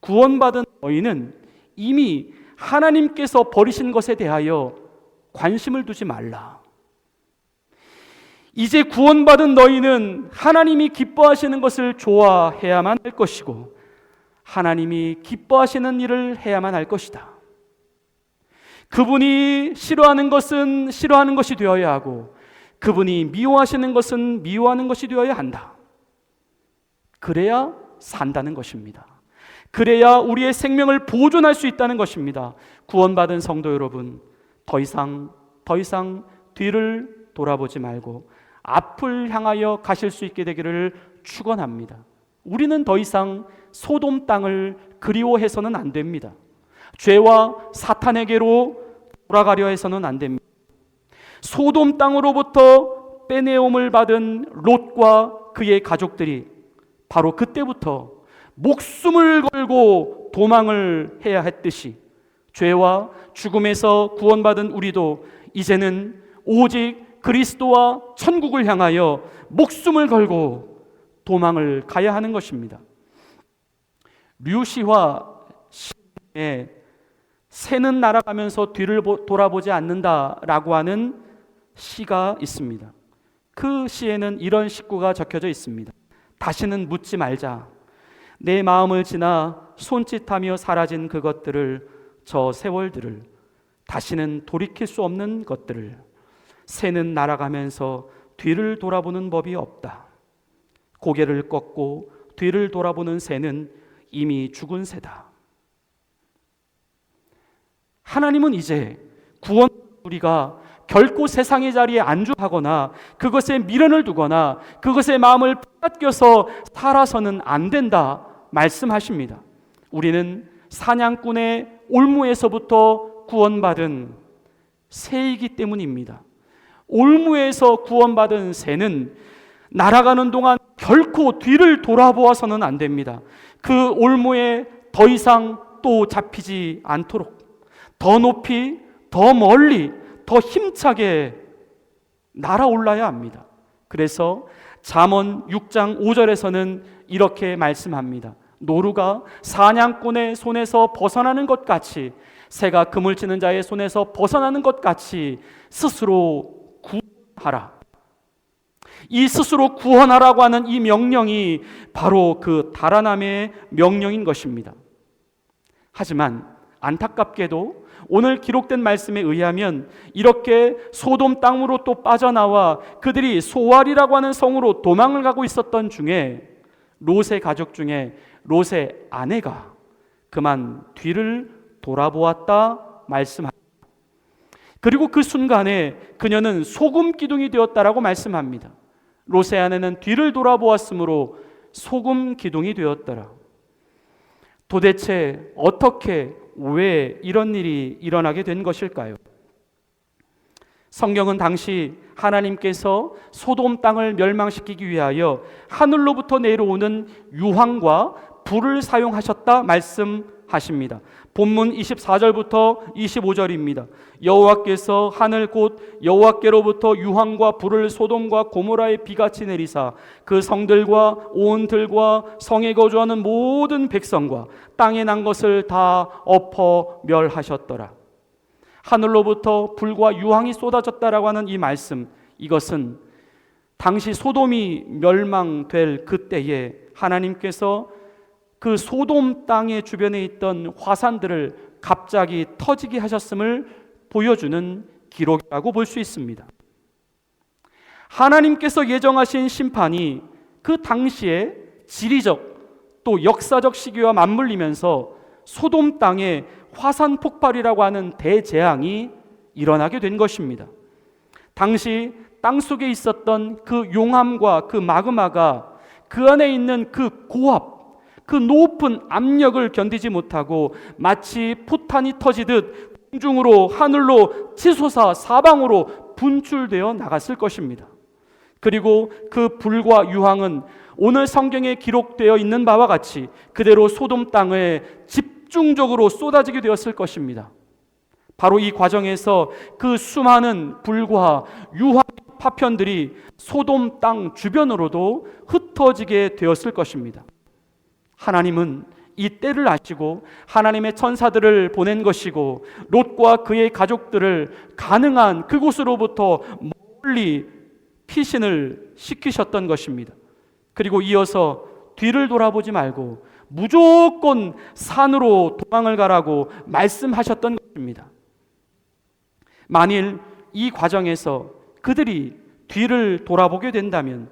구원받은 너희는 이미 하나님께서 버리신 것에 대하여 관심을 두지 말라. 이제 구원받은 너희는 하나님이 기뻐하시는 것을 좋아해야만 할 것이고 하나님이 기뻐하시는 일을 해야만 할 것이다. 그분이 싫어하는 것은 싫어하는 것이 되어야 하고 그분이 미워하시는 것은 미워하는 것이 되어야 한다. 그래야 산다는 것입니다. 그래야 우리의 생명을 보존할 수 있다는 것입니다. 구원받은 성도 여러분, 더 이상 뒤를 돌아보지 말고 앞을 향하여 가실 수 있게 되기를 축원합니다. 우리는 더 이상 소돔 땅을 그리워해서는 안 됩니다. 죄와 사탄에게로 돌아가려 해서는 안 됩니다. 소돔 땅으로부터 빼내옴을 받은 롯과 그의 가족들이 바로 그때부터 목숨을 걸고 도망을 해야 했듯이 죄와 죽음에서 구원받은 우리도 이제는 오직 그리스도와 천국을 향하여 목숨을 걸고 도망을 가야 하는 것입니다. 류시와 시의 새는 날아가면서 뒤를 돌아보지 않는다라고 하는 시가 있습니다. 그 시에는 이런 식구가 적혀져 있습니다. 다시는 묻지 말자. 내 마음을 지나 손짓하며 사라진 그것들을, 저 세월들을, 다시는 돌이킬 수 없는 것들을. 새는 날아가면서 뒤를 돌아보는 법이 없다. 고개를 꺾고 뒤를 돌아보는 새는 이미 죽은 새다. 하나님은 이제 구원 우리가 결코 세상의 자리에 안주하거나 그것에 미련을 두거나 그것에 마음을 빼앗겨서 살아서는 안 된다 말씀하십니다. 우리는 사냥꾼의 올무에서부터 구원받은 새이기 때문입니다. 올무에서 구원받은 새는 날아가는 동안 결코 뒤를 돌아보아서는 안 됩니다. 그 올무에 더 이상 또 잡히지 않도록 더 높이, 더 멀리, 더 힘차게 날아올라야 합니다. 그래서 잠언 6장 5절에서는 이렇게 말씀합니다. 노루가 사냥꾼의 손에서 벗어나는 것 같이, 새가 그물 치는 자의 손에서 벗어나는 것 같이 스스로 구원하라. 이 스스로 구원하라고 하는 이 명령이 바로 그 달아남의 명령인 것입니다. 하지만 안타깝게도 오늘 기록된 말씀에 의하면 이렇게 소돔 땅으로 또 빠져나와 그들이 소알이라고 하는 성으로 도망을 가고 있었던 중에 롯의 가족 중에 롯의 아내가 그만 뒤를 돌아보았다 말씀합니다. 그리고 그 순간에 그녀는 소금 기둥이 되었다라고 말씀합니다. 롯의 아내는 뒤를 돌아보았으므로 소금 기둥이 되었더라. 도대체 어떻게, 왜 이런 일이 일어나게 된 것일까요? 성경은 당시 하나님께서 소돔 땅을 멸망시키기 위하여 하늘로부터 내려오는 유황과 불을 사용하셨다 말씀하십니다. 본문 24절부터 25절입니다. 여호와께서 하늘 곧 여호와께로부터 유황과 불을 소돔과 고모라에 비같이 내리사 그 성들과 온 들과 성에 거주하는 모든 백성과 땅에 난 것을 다 엎어 멸하셨더라. 하늘로부터 불과 유황이 쏟아졌다라고 하는 이 말씀, 이것은 당시 소돔이 멸망될 그때에 하나님께서 그 소돔 땅의 주변에 있던 화산들을 갑자기 터지게 하셨음을 보여주는 기록이라고 볼 수 있습니다. 하나님께서 예정하신 심판이 그 당시에 지리적 또 역사적 시기와 맞물리면서 소돔 땅에 화산 폭발이라고 하는 대재앙이 일어나게 된 것입니다. 당시 땅 속에 있었던 그 용암과 그 마그마가 그 안에 있는 그 고압, 그 높은 압력을 견디지 못하고 마치 포탄이 터지듯 공중으로, 하늘로 치솟아 사방으로 분출되어 나갔을 것입니다. 그리고 그 불과 유황은 오늘 성경에 기록되어 있는 바와 같이 그대로 소돔 땅에 집중적으로 쏟아지게 되었을 것입니다. 바로 이 과정에서 그 수많은 불과 유황 파편들이 소돔 땅 주변으로도 흩어지게 되었을 것입니다. 하나님은 이 때를 아시고 하나님의 천사들을 보낸 것이고 롯과 그의 가족들을 가능한 그곳으로부터 멀리 피신을 시키셨던 것입니다. 그리고 이어서 뒤를 돌아보지 말고 무조건 산으로 도망을 가라고 말씀하셨던 것입니다. 만일 이 과정에서 그들이 뒤를 돌아보게 된다면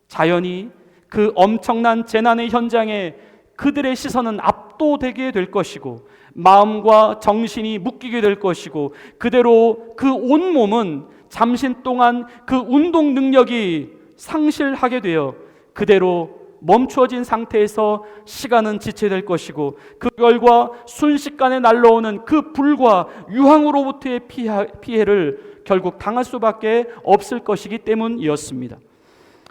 자연히 그 엄청난 재난의 현장에 그들의 시선은 압도되게 될 것이고 마음과 정신이 묶이게 될 것이고 그대로 그 온몸은 잠시 동안 그 운동 능력이 상실하게 되어 그대로 멈추어진 상태에서 시간은 지체될 것이고 그 결과 순식간에 날라오는 그 불과 유황으로부터의 피해를 결국 당할 수밖에 없을 것이기 때문이었습니다.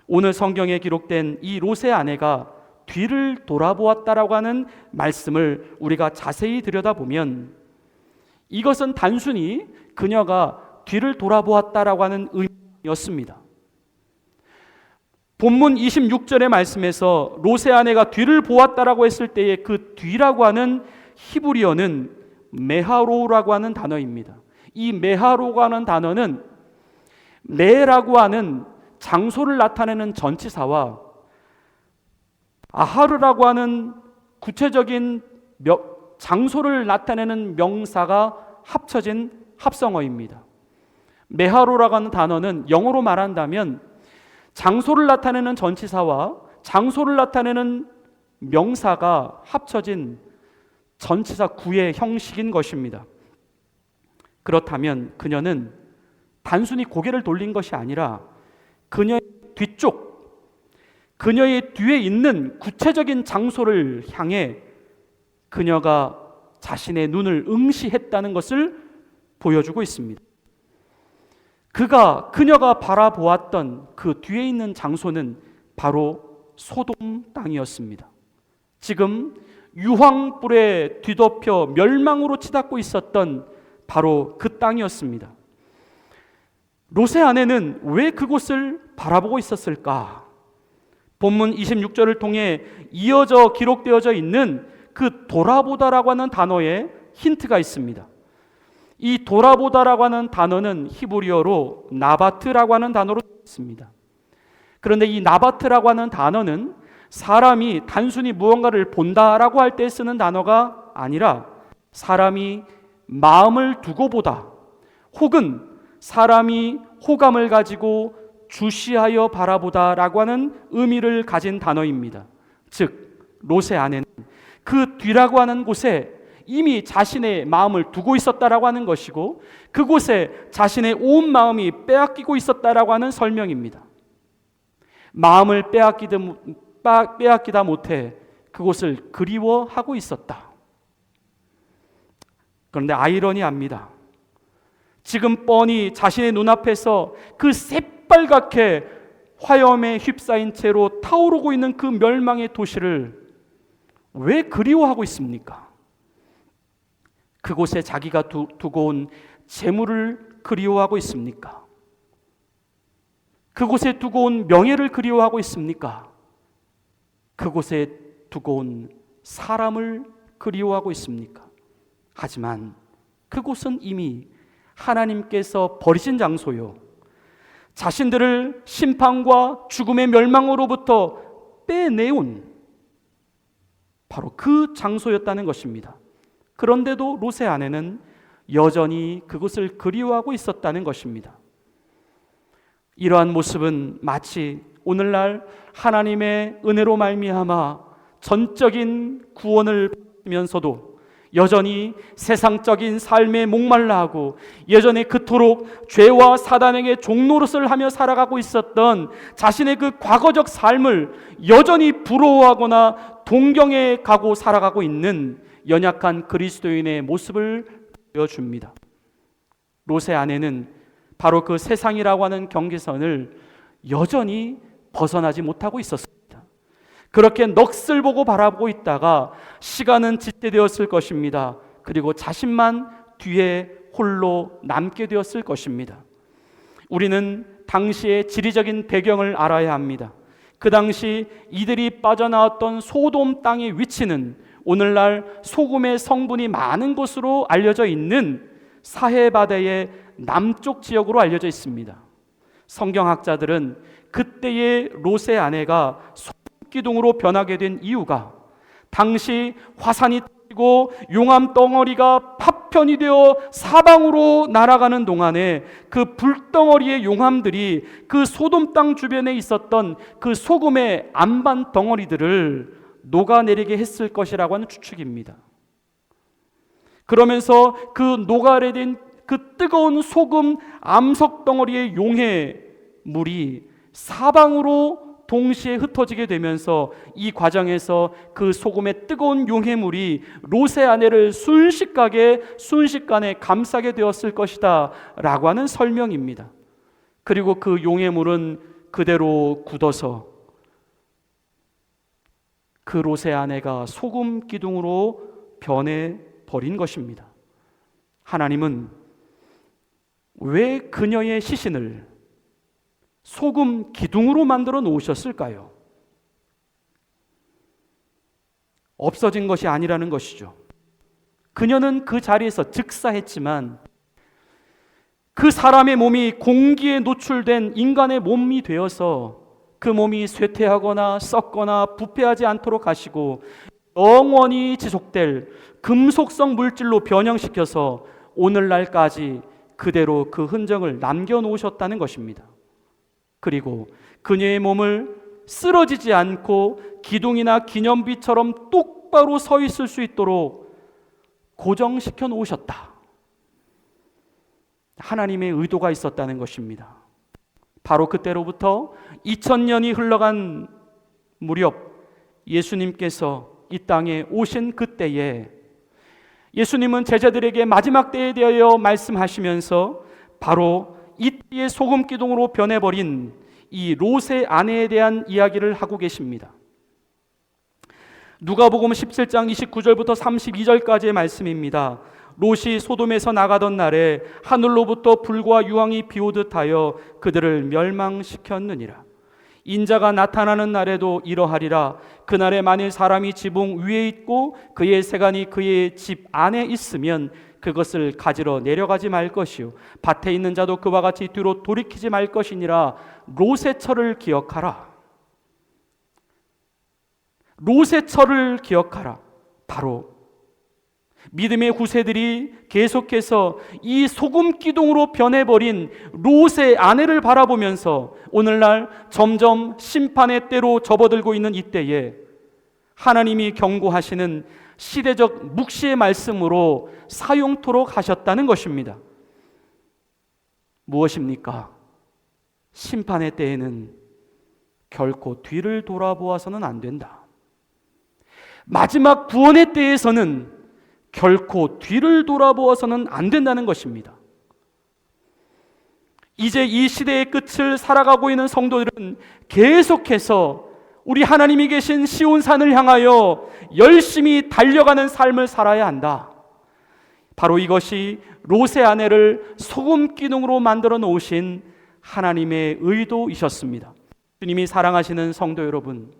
오늘 성경에 기록된 이 롯의 아내가 뒤를 돌아보았다라고 하는 말씀을 우리가 자세히 들여다보면 이것은 단순히 그녀가 뒤를 돌아보았다라고 하는 의미가 였습니다. 본문 26절의 말씀에서 롯의 아내가 뒤를 보았다라고 했을 때의 그 뒤라고 하는 히브리어는 메하로라고 하는 단어입니다. 이 메하로라고 하는 단어는 메라고 하는 장소를 나타내는 전치사와 아하르라고 하는 구체적인 장소를 나타내는 명사가 합쳐진 합성어입니다. 메하로라고 하는 단어는 영어로 말한다면 장소를 나타내는 전치사와 장소를 나타내는 명사가 합쳐진 전치사 구의 형식인 것입니다. 그렇다면 그녀는 단순히 고개를 돌린 것이 아니라 그녀의 뒤쪽, 그녀의 뒤에 있는 구체적인 장소를 향해 그녀가 자신의 눈을 응시했다는 것을 보여주고 있습니다. 그녀가 바라보았던 그 뒤에 있는 장소는 바로 소돔 땅이었습니다. 지금 유황불에 뒤덮여 멸망으로 치닫고 있었던 바로 그 땅이었습니다. 롯의 아내는 왜 그곳을 바라보고 있었을까? 본문 26절을 통해 이어져 기록되어져 있는 그 돌아보다라고 하는 단어에 힌트가 있습니다. 이 돌아보다라고 하는 단어는 히브리어로 나바트라고 하는 단어로 있습니다. 그런데 이 나바트라고 하는 단어는 사람이 단순히 무언가를 본다라고 할 때 쓰는 단어가 아니라 사람이 마음을 두고 보다, 혹은 사람이 호감을 가지고 주시하여 바라보다라고 하는 의미를 가진 단어입니다. 즉 롯의 아내는 그 뒤라고 하는 곳에 이미 자신의 마음을 두고 있었다라고 하는 것이고, 그곳에 자신의 온 마음이 빼앗기고 있었다라고 하는 설명입니다. 마음을 빼앗기다 못해 그곳을 그리워하고 있었다. 그런데 아이러니합니다. 지금 뻔히 자신의 눈앞에서 그 새빨갛게 화염에 휩싸인 채로 타오르고 있는 그 멸망의 도시를 왜 그리워하고 있습니까? 그곳에 자기가 두고 온 재물을 그리워하고 있습니까? 그곳에 두고 온 명예를 그리워하고 있습니까? 그곳에 두고 온 사람을 그리워하고 있습니까? 하지만 그곳은 이미 하나님께서 버리신 장소요, 자신들을 심판과 죽음의 멸망으로부터 빼내온 바로 그 장소였다는 것입니다. 그런데도 롯의 아내는 여전히 그곳을 그리워하고 있었다는 것입니다. 이러한 모습은 마치 오늘날 하나님의 은혜로 말미암아 전적인 구원을 받으면서도 여전히 세상적인 삶에 목말라하고 예전에 그토록 죄와 사단에게 종노릇을 하며 살아가고 있었던 자신의 그 과거적 삶을 여전히 부러워하거나 동경해 가고 살아가고 있는 연약한 그리스도인의 모습을 보여줍니다. 롯의 아내는 바로 그 세상이라고 하는 경계선을 여전히 벗어나지 못하고 있었습니다. 그렇게 넋을 보고 바라보고 있다가 시간은 지체되었을 것입니다. 그리고 자신만 뒤에 홀로 남게 되었을 것입니다. 우리는 당시의 지리적인 배경을 알아야 합니다. 그 당시 이들이 빠져나왔던 소돔 땅의 위치는 오늘날 소금의 성분이 많은 곳으로 알려져 있는 사해바다의 남쪽 지역으로 알려져 있습니다. 성경학자들은 그때의 롯의 아내가 소금기둥으로 변하게 된 이유가 당시 화산이 터지고 용암 덩어리가 파편이 되어 사방으로 날아가는 동안에 그 불덩어리의 용암들이 그 소돔 땅 주변에 있었던 그 소금의 안반 덩어리들을 녹아내리게 했을 것이라고 하는 추측입니다. 그러면서 그 녹아내린 그 뜨거운 소금 암석 덩어리의 용해 물이 사방으로 동시에 흩어지게 되면서 이 과정에서 그 소금의 뜨거운 용해물이 롯의 아내를 순식간에 감싸게 되었을 것이다 라고 하는 설명입니다. 그리고 그 용해물은 그대로 굳어서 그 롯의 아내가 소금 기둥으로 변해버린 것입니다. 하나님은 왜 그녀의 시신을 소금 기둥으로 만들어 놓으셨을까요? 없어진 것이 아니라는 것이죠. 그녀는 그 자리에서 즉사했지만 그 사람의 몸이 공기에 노출된 인간의 몸이 되어서 그 몸이 쇠퇴하거나 썩거나 부패하지 않도록 하시고 영원히 지속될 금속성 물질로 변형시켜서 오늘날까지 그대로 그 흔적을 남겨놓으셨다는 것입니다. 그리고 그녀의 몸을 쓰러지지 않고 기둥이나 기념비처럼 똑바로 서 있을 수 있도록 고정시켜 놓으셨다. 하나님의 의도가 있었다는 것입니다. 바로 그때로부터 2000년이 흘러간 무렵 예수님께서 이 땅에 오신 그때에 예수님은 제자들에게 마지막 때에 대하여 말씀하시면서 바로 이때의 소금 기둥으로 변해버린 이 롯의 아내에 대한 이야기를 하고 계십니다. 누가복음 17장 29절부터 32절까지의 말씀입니다. 롯이 소돔에서 나가던 날에 하늘로부터 불과 유황이 비오듯 하여 그들을 멸망시켰느니라. 인자가 나타나는 날에도 이러하리라. 그날에 만일 사람이 지붕 위에 있고 그의 세간이 그의 집 안에 있으면 그것을 가지러 내려가지 말 것이요 밭에 있는 자도 그와 같이 뒤로 돌이키지 말 것이니라. 롯의 철을 기억하라. 롯의 철을 기억하라. 바로 믿음의 후세들이 계속해서 이 소금 기둥으로 변해버린 롯의 아내를 바라보면서 오늘날 점점 심판의 때로 접어들고 있는 이때에 하나님이 경고하시는 시대적 묵시의 말씀으로 사용토록 하셨다는 것입니다. 무엇입니까? 심판의 때에는 결코 뒤를 돌아보아서는 안 된다. 마지막 구원의 때에서는 결코 뒤를 돌아보아서는 안 된다는 것입니다. 이제 이 시대의 끝을 살아가고 있는 성도들은 계속해서 우리 하나님이 계신 시온산을 향하여 열심히 달려가는 삶을 살아야 한다. 바로 이것이 롯의 아내를 소금 기둥으로 만들어 놓으신 하나님의 의도이셨습니다. 주님이 사랑하시는 성도 여러분,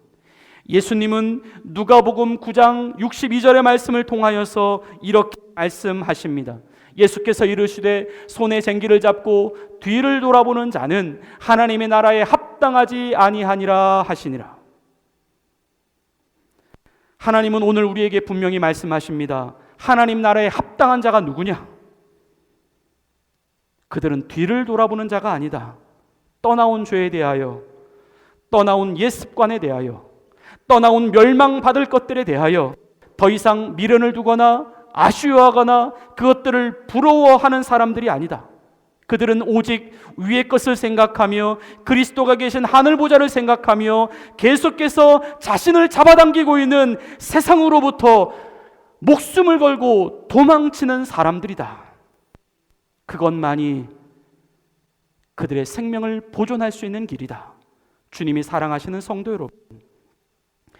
예수님은 누가복음 9장 62절의 말씀을 통하여서 이렇게 말씀하십니다. 예수께서 이르시되 손에 쟁기를 잡고 뒤를 돌아보는 자는 하나님의 나라에 합당하지 아니하니라 하시니라. 하나님은 오늘 우리에게 분명히 말씀하십니다. 하나님 나라에 합당한 자가 누구냐? 그들은 뒤를 돌아보는 자가 아니다. 떠나온 죄에 대하여, 떠나온 옛 습관에 대하여, 떠나온 멸망받을 것들에 대하여 더 이상 미련을 두거나 아쉬워하거나 그것들을 부러워하는 사람들이 아니다. 그들은 오직 위의 것을 생각하며 그리스도가 계신 하늘 보좌를 생각하며 계속해서 자신을 잡아당기고 있는 세상으로부터 목숨을 걸고 도망치는 사람들이다. 그것만이 그들의 생명을 보존할 수 있는 길이다. 주님이 사랑하시는 성도 여러분,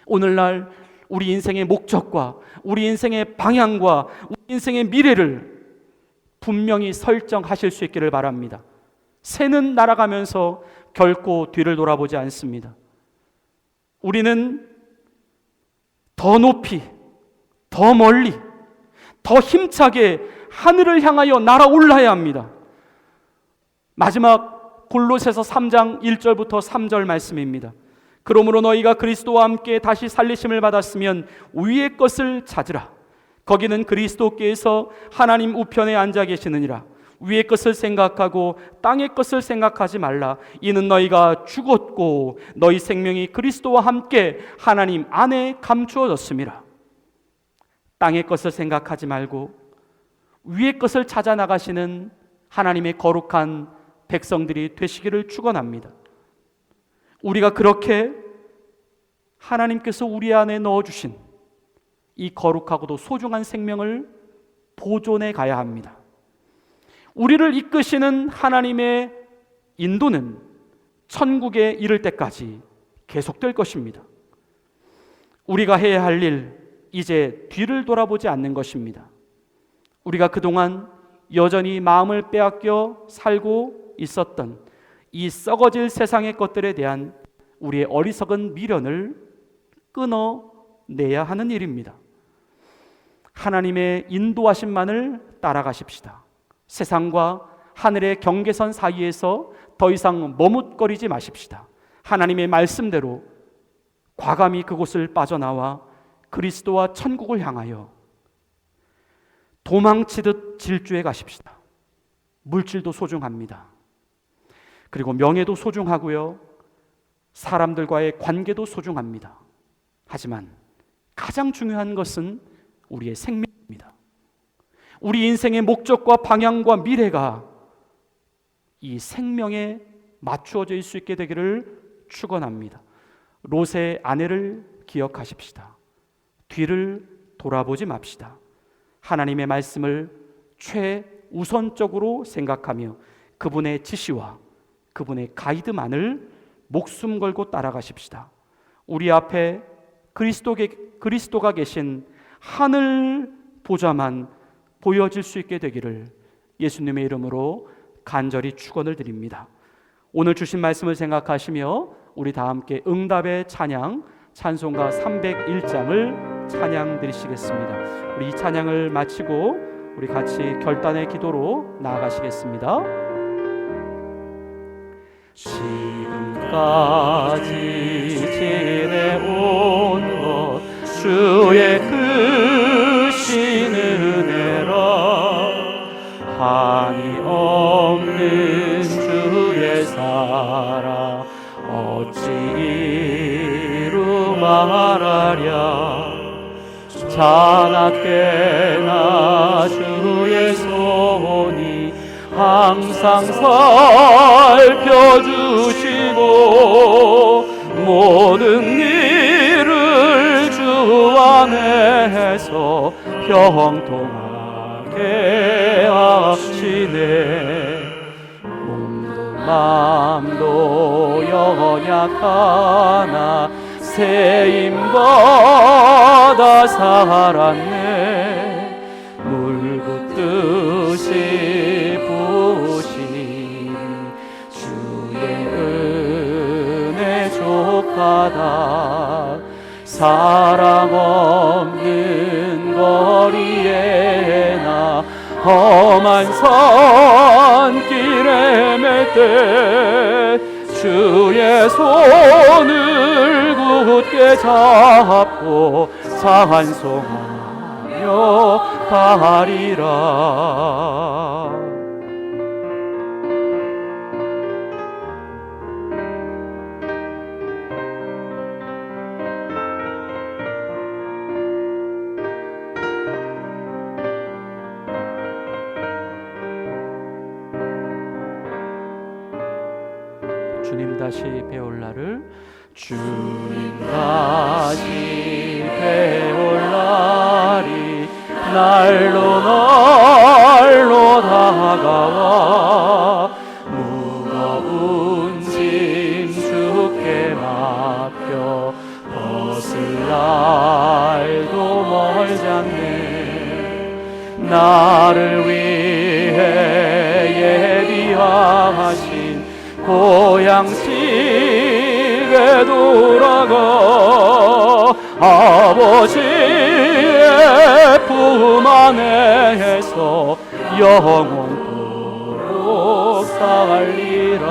오늘날 우리 인생의 목적과 우리 인생의 방향과 우리 인생의 미래를 분명히 설정하실 수 있기를 바랍니다. 새는 날아가면서 결코 뒤를 돌아보지 않습니다. 우리는 더 높이, 더 멀리, 더 힘차게 하늘을 향하여 날아올라야 합니다. 마지막 골로새서 3장 1절부터 3절 말씀입니다. 그러므로 너희가 그리스도와 함께 다시 살리심을 받았으면 위의 것을 찾으라. 거기는 그리스도께서 하나님 우편에 앉아 계시느니라. 위의 것을 생각하고 땅의 것을 생각하지 말라. 이는 너희가 죽었고 너희 생명이 그리스도와 함께 하나님 안에 감추어졌음이라. 땅의 것을 생각하지 말고 위의 것을 찾아 나가시는 하나님의 거룩한 백성들이 되시기를 축원합니다. 우리가 그렇게 하나님께서 우리 안에 넣어주신 이 거룩하고도 소중한 생명을 보존해 가야 합니다. 우리를 이끄시는 하나님의 인도는 천국에 이를 때까지 계속될 것입니다. 우리가 해야 할 일, 이제 뒤를 돌아보지 않는 것입니다. 우리가 그동안 여전히 마음을 빼앗겨 살고 있었던 이 썩어질 세상의 것들에 대한 우리의 어리석은 미련을 끊어내야 하는 일입니다. 하나님의 인도하심만을 따라가십시다. 세상과 하늘의 경계선 사이에서 더 이상 머뭇거리지 마십시다. 하나님의 말씀대로 과감히 그곳을 빠져나와 그리스도와 천국을 향하여 도망치듯 질주해 가십시다. 물질도 소중합니다. 그리고 명예도 소중하고요, 사람들과의 관계도 소중합니다. 하지만 가장 중요한 것은 우리의 생명입니다. 우리 인생의 목적과 방향과 미래가 이 생명에 맞추어질 수 있게 되기를 축원합니다. 롯의 아내를 기억하십시다. 뒤를 돌아보지 맙시다. 하나님의 말씀을 최우선적으로 생각하며 그분의 지시와 그분의 가이드만을 목숨 걸고 따라가십시다. 우리 앞에 그리스도가 계신 하늘 보좌만 보여질 수 있게 되기를 예수님의 이름으로 간절히 축원을 드립니다. 오늘 주신 말씀을 생각하시며 우리 다 함께 응답의 찬양, 찬송가 301장을 찬양 드리시겠습니다. 우리 이 찬양을 마치고 우리 같이 결단의 기도로 나아가시겠습니다. 지금까지 지내온 것 주의 크신 은혜라, 한이 없는 주의 사랑 어찌 이루 말하랴. 자나깨나 주의 손이 항상 살펴주시고 모든 일을 주 안에서 형통하게 하시네. 몸도 마음도 연약하나 세임받아 살았네. 물붓듯이 부으시니 주의 은혜 족하다. 사랑 없는 거리에 나 험한 산길에 맬 때 주의 손을 굳게 잡고 찬송하며 가리라. 주님 다시 배울 날을, 주님 다시 배울 날이 날로 날로 다가와 무거운 짐 주께 맡겨 벗을 날도 멀지 않네. 나를 위해 예비하신 고향집에 돌아가 아버지의 품 안에서 영원토록 살리라.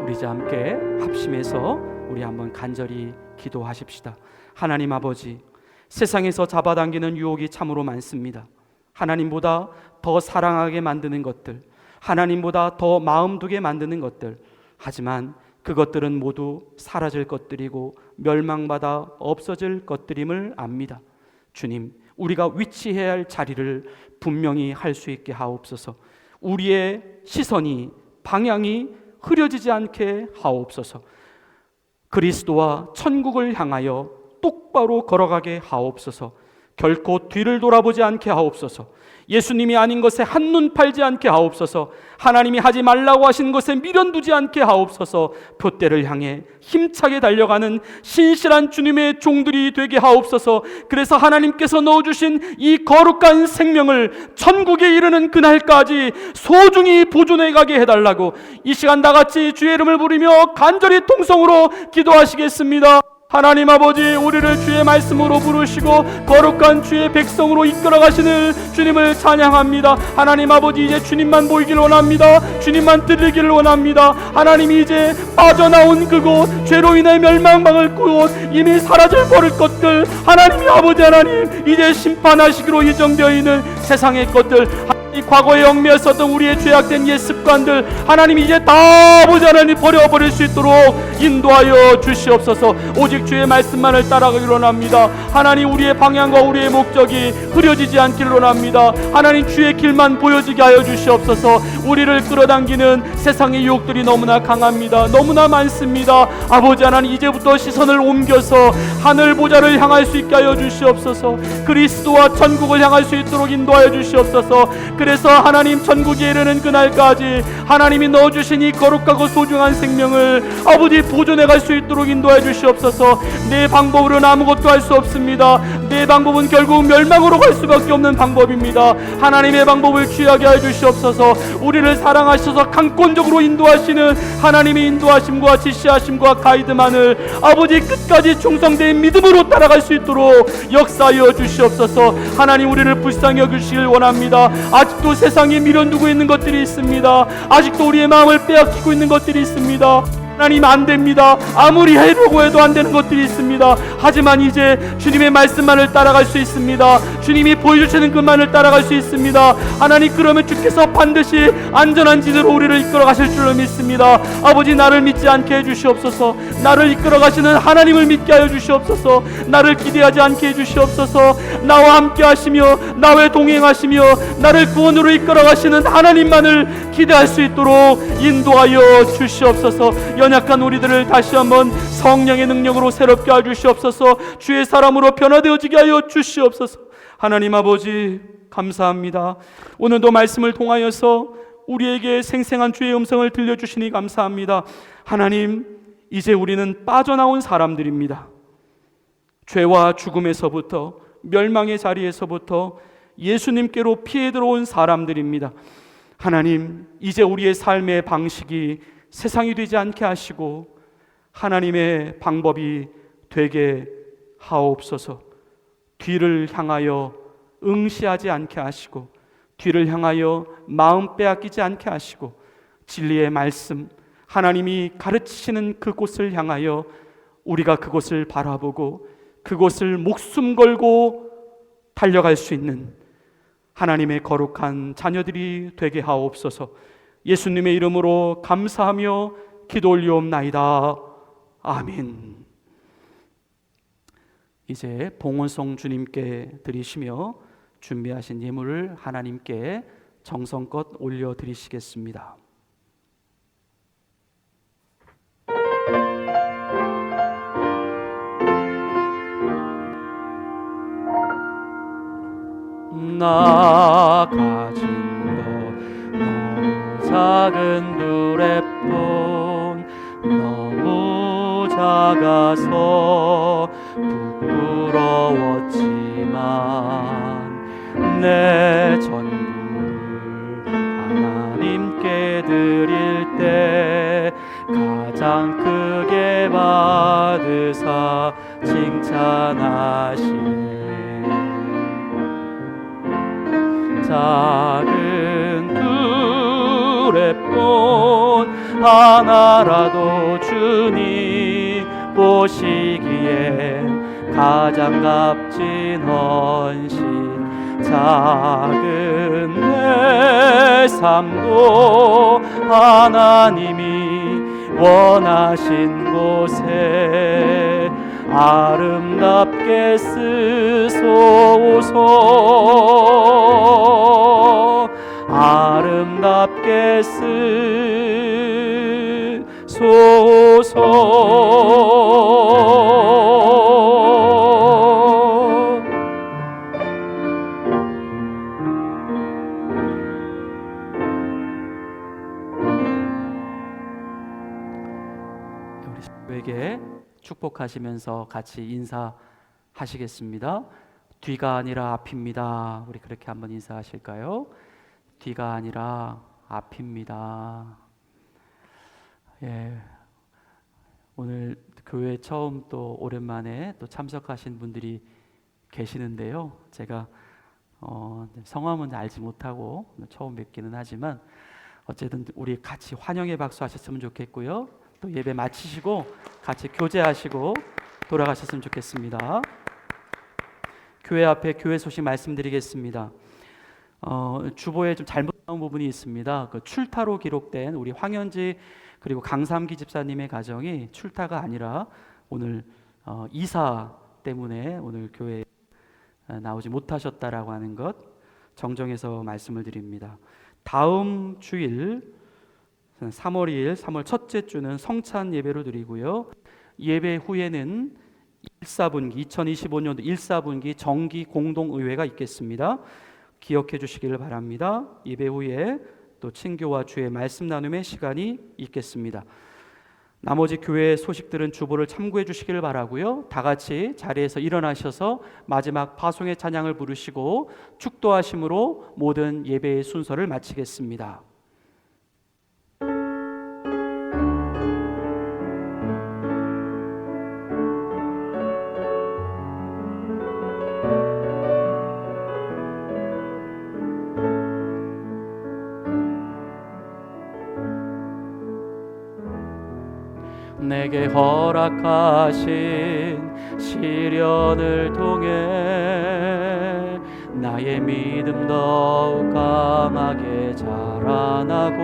우리 이제 함께 합심해서 우리 한번 간절히 기도하십시다. 하나님 아버지, 세상에서 잡아당기는 유혹이 참으로 많습니다. 하나님보다 더 사랑하게 만드는 것들, 하나님보다 더 마음 두게 만드는 것들, 하지만 그것들은 모두 사라질 것들이고 멸망받아 없어질 것들임을 압니다. 주님, 우리가 위치해야 할 자리를 분명히 할 수 있게 하옵소서. 우리의 시선이, 방향이 흐려지지 않게 하옵소서. 그리스도와 천국을 향하여 똑바로 걸어가게 하옵소서. 결코 뒤를 돌아보지 않게 하옵소서. 예수님이 아닌 것에 한눈 팔지 않게 하옵소서. 하나님이 하지 말라고 하신 것에 미련두지 않게 하옵소서. 표대를 향해 힘차게 달려가는 신실한 주님의 종들이 되게 하옵소서. 그래서 하나님께서 넣어주신 이 거룩한 생명을 천국에 이르는 그날까지 소중히 보존해 가게 해달라고 이 시간 다같이 주의 이름을 부르며 간절히 통성으로 기도하시겠습니다. 하나님 아버지, 우리를 주의 말씀으로 부르시고 거룩한 주의 백성으로 이끌어 가시는 주님을 찬양합니다. 하나님 아버지, 이제 주님만 보이길 원합니다. 주님만 들리기를 원합니다. 하나님이 이제 빠져나온 그곳, 죄로 인해 멸망당할 그곳, 이미 사라질 버릴 것들, 하나님이 아버지 하나님, 이제 심판하시기로 예정되어 있는 세상의 것들, 이 과거에 얽매였었던 우리의 죄악된 옛 습관들, 하나님 이제 다 아버지 하나님 버려버릴 수 있도록 인도하여 주시옵소서. 오직 주의 말씀만을 따라가기를 원합니다. 하나님, 우리의 방향과 우리의 목적이 흐려지지 않기를 원합니다. 하나님, 주의 길만 보여지게 하여 주시옵소서. 우리를 끌어당기는 세상의 유혹들이 너무나 강합니다. 너무나 많습니다. 아버지 하나님, 이제부터 시선을 옮겨서 하늘 보좌를 향할 수 있게 하여 주시옵소서. 그리스도와 천국을 향할 수 있도록 인도하여 주시옵소서. 그래서 하나님, 천국에 이르는 그날까지 하나님이 넣어주신 이 거룩하고 소중한 생명을 아버지 보존해 갈 수 있도록 인도해 주시옵소서. 내 방법으로는 아무것도 할 수 없습니다. 내 방법은 결국 멸망으로 갈 수밖에 없는 방법입니다. 하나님의 방법을 취하게 해 주시옵소서. 우리를 사랑하셔서 강권적으로 인도하시는 하나님의 인도하심과 지시하심과 가이드만을 아버지 끝까지 충성된 믿음으로 따라갈 수 있도록 역사하여 주시옵소서. 하나님, 우리를 불쌍히 여기시길 원합니다. 아직도 세상에 미련두고 있는 것들이 있습니다. 아직도 우리의 마음을 빼앗기고 있는 것들이 있습니다. 하나님, 안 됩니다. 아무리 해보고 해도 안 되는 것들이 있습니다. 하지만 이제 주님의 말씀만을 따라갈 수 있습니다. 주님이 보여주시는 것만을 따라갈 수 있습니다. 하나님, 그러면 주께서 반드시 안전한 지대로 우리를 이끌어 가실 줄로 믿습니다. 아버지, 나를 믿지 않게 해주시옵소서. 나를 이끌어 가시는 하나님을 믿게 하여 주시옵소서. 나를 기대하지 않게 해주시옵소서. 나와 함께 하시며 나와 동행하시며 나를 구원으로 이끌어 가시는 하나님만을 기대할 수 있도록 인도하여 주시옵소서. 연약한 우리들을 다시 한번 성령의 능력으로 새롭게 하여 주시옵소서. 주의 사람으로 변화되어지게 하여 주시옵소서. 하나님 아버지, 감사합니다. 오늘도 말씀을 통하여서 우리에게 생생한 주의 음성을 들려주시니 감사합니다. 하나님, 이제 우리는 빠져나온 사람들입니다. 죄와 죽음에서부터, 멸망의 자리에서부터 예수님께로 피해 들어온 사람들입니다. 하나님, 이제 우리의 삶의 방식이 세상이 되지 않게 하시고 하나님의 방법이 되게 하옵소서. 뒤를 향하여 응시하지 않게 하시고, 뒤를 향하여 마음 빼앗기지 않게 하시고, 진리의 말씀, 하나님이 가르치시는 그곳을 향하여 우리가 그곳을 바라보고 그곳을 목숨 걸고 달려갈 수 있는 하나님의 거룩한 자녀들이 되게 하옵소서. 예수님의 이름으로 감사하며 기도 올리옵나이다. 아멘. 이제 봉헌송 주님께 드리시며 준비하신 예물을 하나님께 정성껏 올려드리시겠습니다. 나 가진 것 너무 작은 두레뿐, 너무 작아서 부끄러웠지만 내 전부를 하나님께 드릴 때 가장 크게 받으사 칭찬하시네. 작은 두레뿐 하나라도 주님 보시기엔 가장 값진 헌신, 작은 내 삶도 하나님이 원하신 곳에 아름답게 쓰소서. 아름답게 쓰소서. 축복하시면서 같이 인사하시겠습니다. 뒤가 아니라 앞입니다. 우리 그렇게 한번 인사하실까요? 뒤가 아니라 앞입니다. 예, 오늘 교회 처음 또 오랜만에 또 참석하신 분들이 계시는데요. 제가 성함은 알지 못하고 처음 뵙기는 하지만 어쨌든 우리 같이 환영의 박수 하셨으면 좋겠고요. 또 예배 마치시고 같이 교제하시고 돌아가셨으면 좋겠습니다. 교회 앞에 교회 소식 말씀드리겠습니다. 주보에 좀 잘못 나온 부분이 있습니다. 그 출타로 기록된 우리 황현지 그리고 강삼기 집사님의 가정이 출타가 아니라 오늘 이사 때문에 오늘 교회에 나오지 못하셨다라고 하는 것 정정해서 말씀을 드립니다. 다음 주일 3월 2일 3월 첫째 주는 성찬 예배로 드리고요. 예배 후에는 1사분기 2025년도 1사분기 정기 공동의회가 있겠습니다. 기억해 주시기를 바랍니다. 예배 후에 또 친교와 주의 말씀 나눔의 시간이 있겠습니다. 나머지 교회 소식들은 주보를 참고해 주시기를 바라고요. 다 같이 자리에서 일어나셔서 마지막 파송의 찬양을 부르시고 축도하심으로 모든 예배의 순서를 마치겠습니다. 내게 허락하신 시련을 통해 나의 믿음 더욱 강하게 자라나고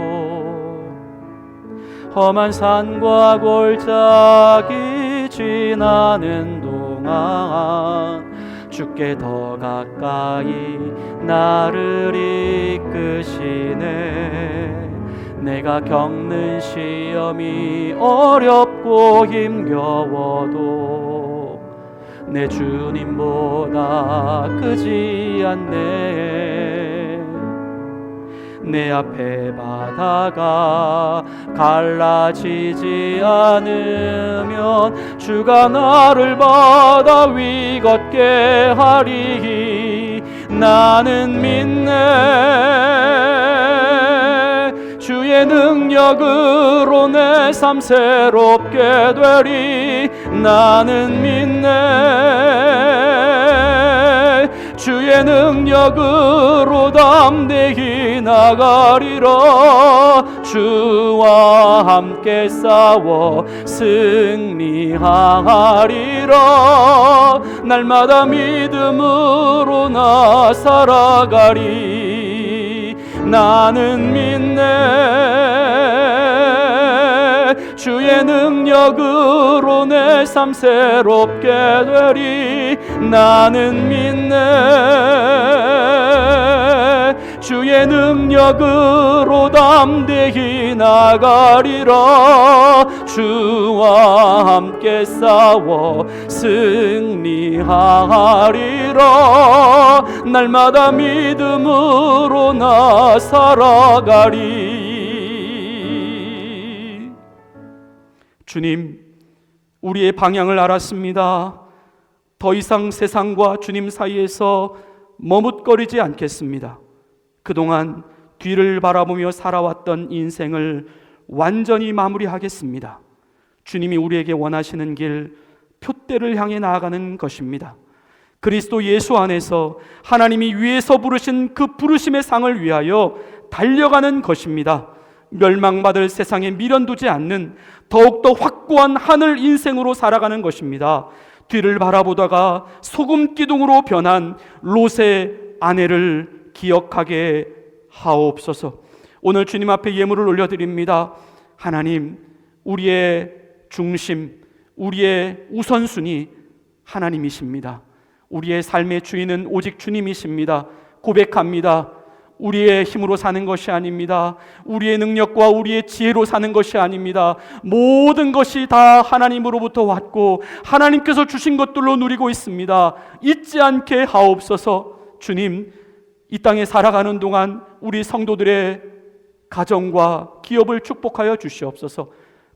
험한 산과 골짜기 지나는 동안 주께 더 가까이 나를 이끄시네. 내가 겪는 시험이 어렵고 힘겨워도 내 주님보다 크지 않네. 내 앞에 바다가 갈라지지 않으면 주가 나를 바다 위 걷게 하리. 나는 믿네. 주의 능력으로 내 삶 새롭게 되리. 나는 믿네. 주의 능력으로 담대히 나가리라. 주와 함께 싸워 승리하리라. 날마다 믿음으로 나 살아가리. 나는 믿네. 주의 능력으로 내 삶 새롭게 되리. 나는 믿네. 주의 능력으로 담대히 나가리라. 주와 함께 싸워 승리하리라. 날마다 믿음으로 나 살아가리. 주님, 우리의 방향을 알았습니다. 더 이상 세상과 주님 사이에서 머뭇거리지 않겠습니다. 그동안 뒤를 바라보며 살아왔던 인생을 완전히 마무리하겠습니다. 주님이 우리에게 원하시는 길, 표대를 향해 나아가는 것입니다. 그리스도 예수 안에서 하나님이 위에서 부르신 그 부르심의 상을 위하여 달려가는 것입니다. 멸망받을 세상에 미련두지 않는 더욱더 확고한 하늘 인생으로 살아가는 것입니다. 뒤를 바라보다가 소금 기둥으로 변한 롯의 아내를 기억하게 하옵소서. 오늘 주님 앞에 예물을 올려드립니다. 하나님, 우리의 중심, 우리의 우선순위 하나님이십니다. 우리의 삶의 주인은 오직 주님이십니다. 고백합니다. 우리의 힘으로 사는 것이 아닙니다. 우리의 능력과 우리의 지혜로 사는 것이 아닙니다. 모든 것이 다 하나님으로부터 왔고 하나님께서 주신 것들로 누리고 있습니다. 잊지 않게 하옵소서. 주님, 이 땅에 살아가는 동안 우리 성도들의 가정과 기업을 축복하여 주시옵소서.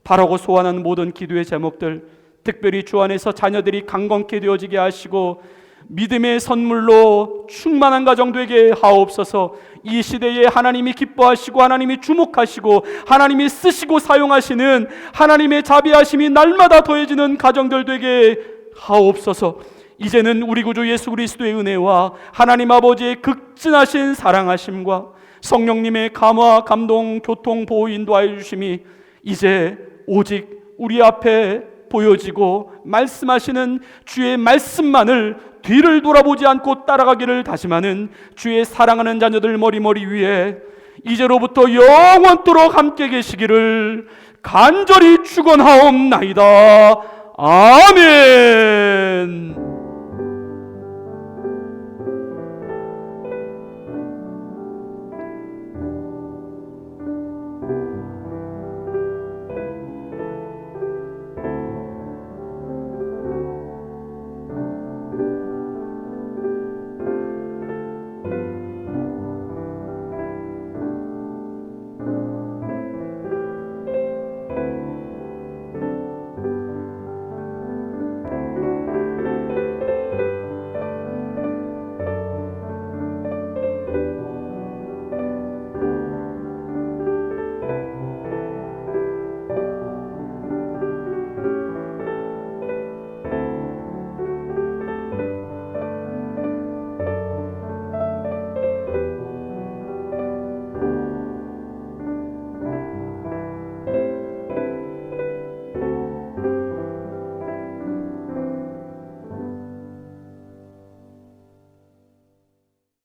바라고 소원하는 모든 기도의 제목들 특별히 주 안에서 자녀들이 강건케 되어지게 하시고 믿음의 선물로 충만한 가정 되게 하옵소서. 이 시대에 하나님이 기뻐하시고 하나님이 주목하시고 하나님이 쓰시고 사용하시는 하나님의 자비하심이 날마다 더해지는 가정들 되게 하옵소서. 이제는 우리 구주 예수 그리스도의 은혜와 하나님 아버지의 극진하신 사랑하심과 성령님의 감화, 감동, 교통, 보호, 인도하여 주심이 이제 오직 우리 앞에 보여지고 말씀하시는 주의 말씀만을 뒤를 돌아보지 않고 따라가기를 다짐하는 주의 사랑하는 자녀들 머리 위에 이제로부터 영원토록 함께 계시기를 간절히 축원하옵나이다. 아멘.